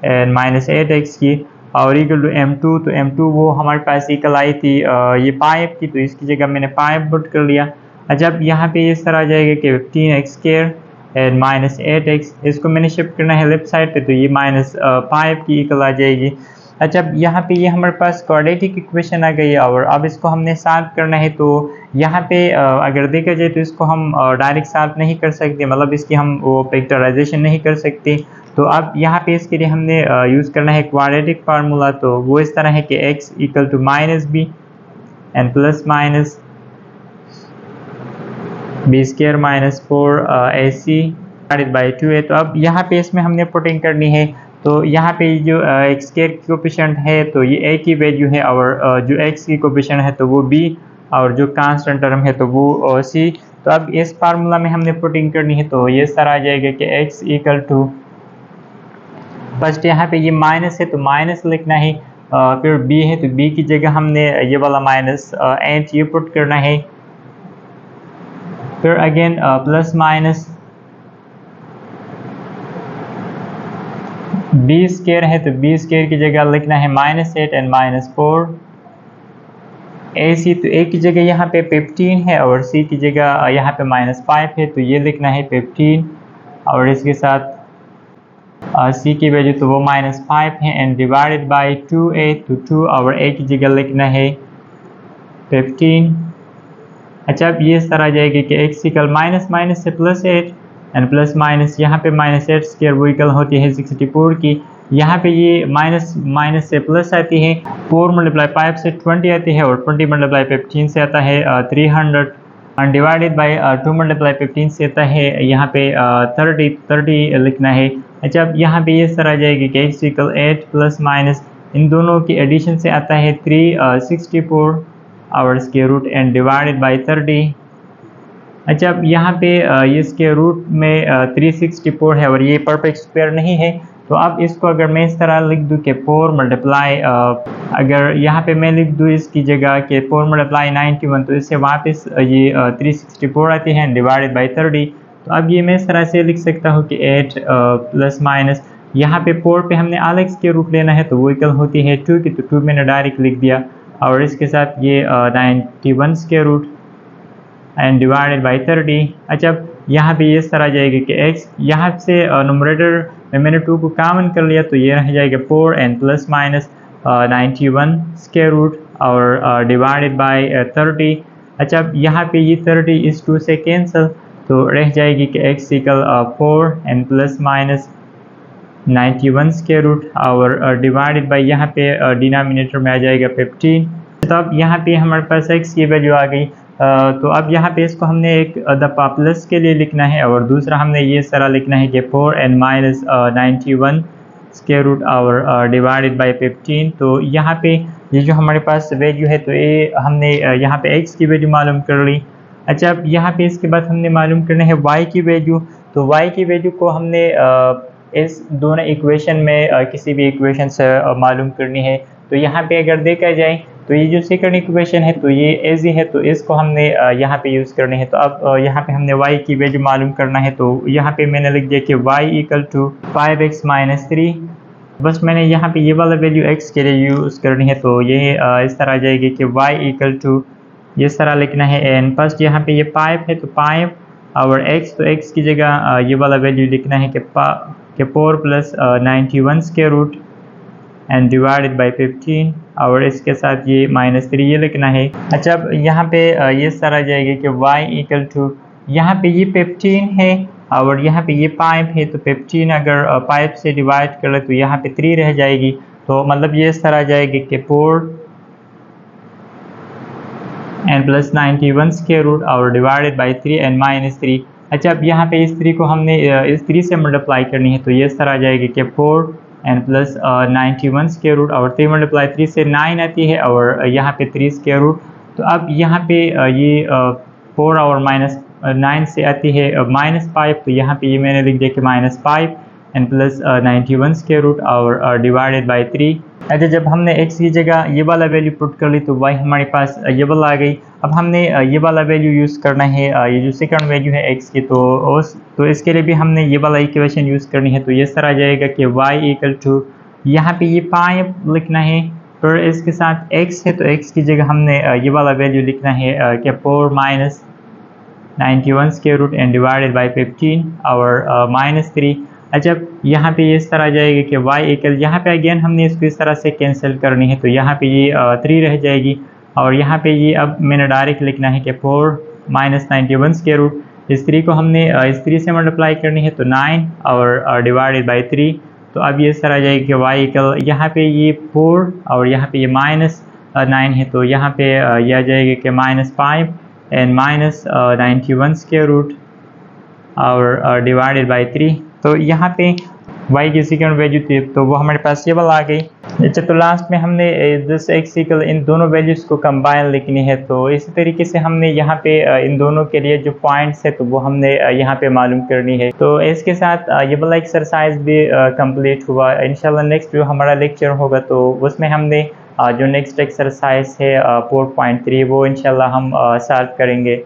एंड -8x की, और इक्वल टू m2, तो m2 वो हमारे पास इक्वल आई थी ये 5 की, तो इसकी जगह मैंने 5 पुट कर लिया। जब यहाँ पे इस तरह आ जाएगा कि 15x² एंड -8x, इसको मैंने शिफ्ट करना है लेफ्ट साइड पे तो ये -5 की इक्वल आ जाएगी। अच्छा, यहाँ पे ये हमारे पास क्वाड्रेटिक इक्वेशन आ गई है, और अब इसको हमने सॉल्व करना है। तो यहाँ पे अगर देखा जाए तो इसको हम डायरेक्ट सॉल्व नहीं कर सकते, मतलब इसकी हम वो फैक्टराइजेशन नहीं कर सकते। तो अब यहाँ पे इसके लिए हमने यूज़ करना है क्वाड्रेटिक फार्मूला। तो वो इस तरह है कि x equal to -b and plus minus b² - 4ac/2 है। तो अब यहाँ पे इसमें हमने पुटिंग करनी है। तो यहाँ पे जो एक्स के कोफिशिएंट है तो ये ए की वैल्यू है, और जो एक्स की कोफिशिएंट है तो वो बी, और जो कांस्टेंट टर्म है तो वो सी। तो अब इस फार्मूला में हमने पुटिंग करनी है, तो ये सर आ जाएगा कि x इक्वल टू, फर्स्ट यहाँ पे ये माइनस है तो माइनस लिखना है, फिर b है तो b की जगह हमने ये वाला माइनस एंड ये पुट करना है, फिर again plus minus, b square है तो b स्क्वायर की जगह लिखना है -8 एंड -4। AC तो a की जगह यहाँ पे 15 है और c की जगह यहाँ पे -5 है, तो ये लिखना है 15, और इसके साथ c की वैल्यू तो वो -5 है, एंड डिवाइडेड बाय 2a, तो 2 और a की जगह लिखना है 15। अच्छा, अब ये इस तरह आ जाएगी कि x इक्वल माइनस माइनस से +8 एंड प्लस माइनस, यहाँ पे -8 स्क्वायर वो इक्वल होती है 64 की, यहाँ पे ये माइनस माइनस से प्लस आती है, 4 × 5 से 20 आती है, और 20 × 15 से आता है 300, एंड डिवाइडेड बाय 2 × 15 से आता है यहाँ पे 30 लिखना है। अच्छा, अब यहाँ पे ये सर आ जाएगी कि x इक्वल 8 प्लस माइनस, इन दोनों की एडिशन से आता है 364 और इसके रूट एंड डिवाइडेड बाय 30। अच्छा, अब यहाँ पे ये इसके रूट में 364 है और ये परफेक्ट स्क्वायर नहीं है, तो अब इसको अगर मैं इस तरह लिख दूँ कि 4 मल्टीप्लाई, अगर यहाँ पे मैं लिख दूँ इसकी जगह कि 4 मल्टीप्लाई 91, तो इससे वापस ये 364 आती है डिवाइडेड बाई 30। तो अब ये मैं इस तरह से लिख सकता हूँ कि 8 प्लस माइनस, यहाँ पे 4 पे हमने आलेक्स के रूट लेना है तो वो इक्वल होती है 2 की, तो 2 मैंने डायरेक्ट लिख दिया, और इसके साथ ये 91 के रूट एंड डिवाइडेड बाई 30। अच्छा, यहाँ पे ये इस तरह आ जाएगी कि x, यहाँ से नोमरेटर में मैंने 2 को कॉमन कर लिया तो ये रह जाएगा 4 and plus minus 91 square root और डिवाइडेड बाई 30। अच्छा, अब यहाँ पे ये 30 इस 2 से कैंसिल, तो रह जाएगी कि x equal 4 and plus minus 91 square root और डिवाइडेड बाई यहाँ पे डिनोमिनेटर में आ जाएगा 15। तो अब यहाँ पे हमारे पास x की वैल्यू आ गई। तो अब यहाँ पे इसको हमने एक दफ़ा प्लस के लिए लिखना है और दूसरा हमने ये सारा लिखना है कि 4 एंड माइनस 91 स्क्वायर रूट और डिवाइडेड बाय 15। तो यहाँ पे ये जो हमारे पास वैल्यू है तो ये हमने यहाँ पे x की वैल्यू मालूम कर ली। अच्छा, अब यहाँ पे इसके बाद हमने मालूम करना है y की वैल्यू। तो y की वैल्यू को हमने इस दोनों इक्वेशन में किसी भी इक्वेशन से मालूम करनी है। तो यहाँ पे अगर देखा जाए तो ये जो सेकंड इक्वेशन है तो ये एजी है, तो इसको हमने यहाँ पे यूज़ करने है। तो अब यहाँ पे हमने y की वैल्यू मालूम करना है, तो यहाँ पे मैंने लिख दिया कि y equal to 5x minus 3। बस मैंने यहाँ पे ये वाला वैल्यू x के लिए यूज़ करनी है, तो ये इस तरह आ जाएगी कि y इक्वल टू, ये तरह लिखना है एन, फर्स्ट यहाँ पे ये 5 है तो 5 और x, तो x की जगह ये वाला वैल्यू लिखना है कि 4 plus 91 square root and divided by 15 और इसके साथ ये -3 ये लिखना है। अच्छा, अब यहाँ पे ये सर आ जाएगी कि y इक्वल टू, यहाँ पे ये 15 है और यहाँ पे ये 5 है, तो 15 अगर 5 से डिवाइड कर ले तो यहाँ पे 3 रह जाएगी, तो मतलब ये इस तरह आ जाएगी कि 4 एंड प्लस 91 स्क्वायर रूट और डिवाइडेड बाई 3 एंड -3। अच्छा, अब यहाँ पे इस 3 को हमने इस 3 से मल्टीप्लाई करनी है, तो ये इस तरह आ जाएगी कि 4 एंड प्लस 91 स्क्वायर रूट और 3 मल्टीप्लाई 3 से 9 आती है और यहाँ पे 3 स्क्वायर रूट। तो अब यहाँ पे ये 4 और -9 से आती है -5, तो यहाँ पे ये मैंने लिख दिया कि -5 एंड प्लस 91 स्क्वायर रूट और डिवाइडेड बाई 3। अच्छा, जब हमने x की जगह ये वाला वैल्यू पुट कर ली तो y हमारे पास ये वाला आ गई। अब हमने ये वाला वैल्यू यूज़ करना है, ये जो सेकंड वैल्यू है x की, तो इसके लिए भी हमने ये वाला इक्वेशन यूज़ करनी है। तो ये तरह आ जाएगा कि y इक्वल टू, यहाँ पे ये 5 लिखना है, फिर इसके साथ x है तो x की जगह हमने ये वाला वैल्यू लिखना है कि 4 minus 91 square root and divided by 15 और -3। अच्छा, यहाँ पे इस तरह आ जाएगी कि y इक्वल, यहाँ पे अगेन हमने इसको इस तरह से कैंसिल करनी है, तो यहाँ पे ये 3 रह जाएगी और यहाँ पे ये अब मैंने डायरेक्ट लिखना है कि 4 माइनस 91 स्क्वायर रूट, इस 3 को हमने इस 3 से मल्टीप्लाई करनी है तो 9 और डिवाइडेड बाई 3। तो अब ये इस तरह आ जाएगी कि y इक्वल, यहाँ पे ये 4 और यहाँ पे ये -9 है, तो यहाँ पे ये आ जाएगी कि -5 एंड -91 स्क्वायर रूट और डिवाइडेड बाई 3। तो यहाँ पे y की सेकंड वैल्यू थी, तो वो हमारे पास ये वाला आ गई। अच्छा, तो लास्ट में हमने दिस एक्स इक्वल इन दोनों वैल्यूज़ को कंबाइन लिखनी है। तो इसी तरीके से हमने यहाँ पे इन दोनों के लिए जो पॉइंट्स है तो वो हमने यहाँ पे मालूम करनी है। तो इसके साथ ये वाला एक्सरसाइज भी कंप्लीट हुआ। इंशाल्लाह नेक्स्ट जो हमारा लेक्चर होगा तो उसमें हमने जो नेक्स्ट एक्सरसाइज है 4.3 वो इंशाल्लाह हम सॉल्व करेंगे।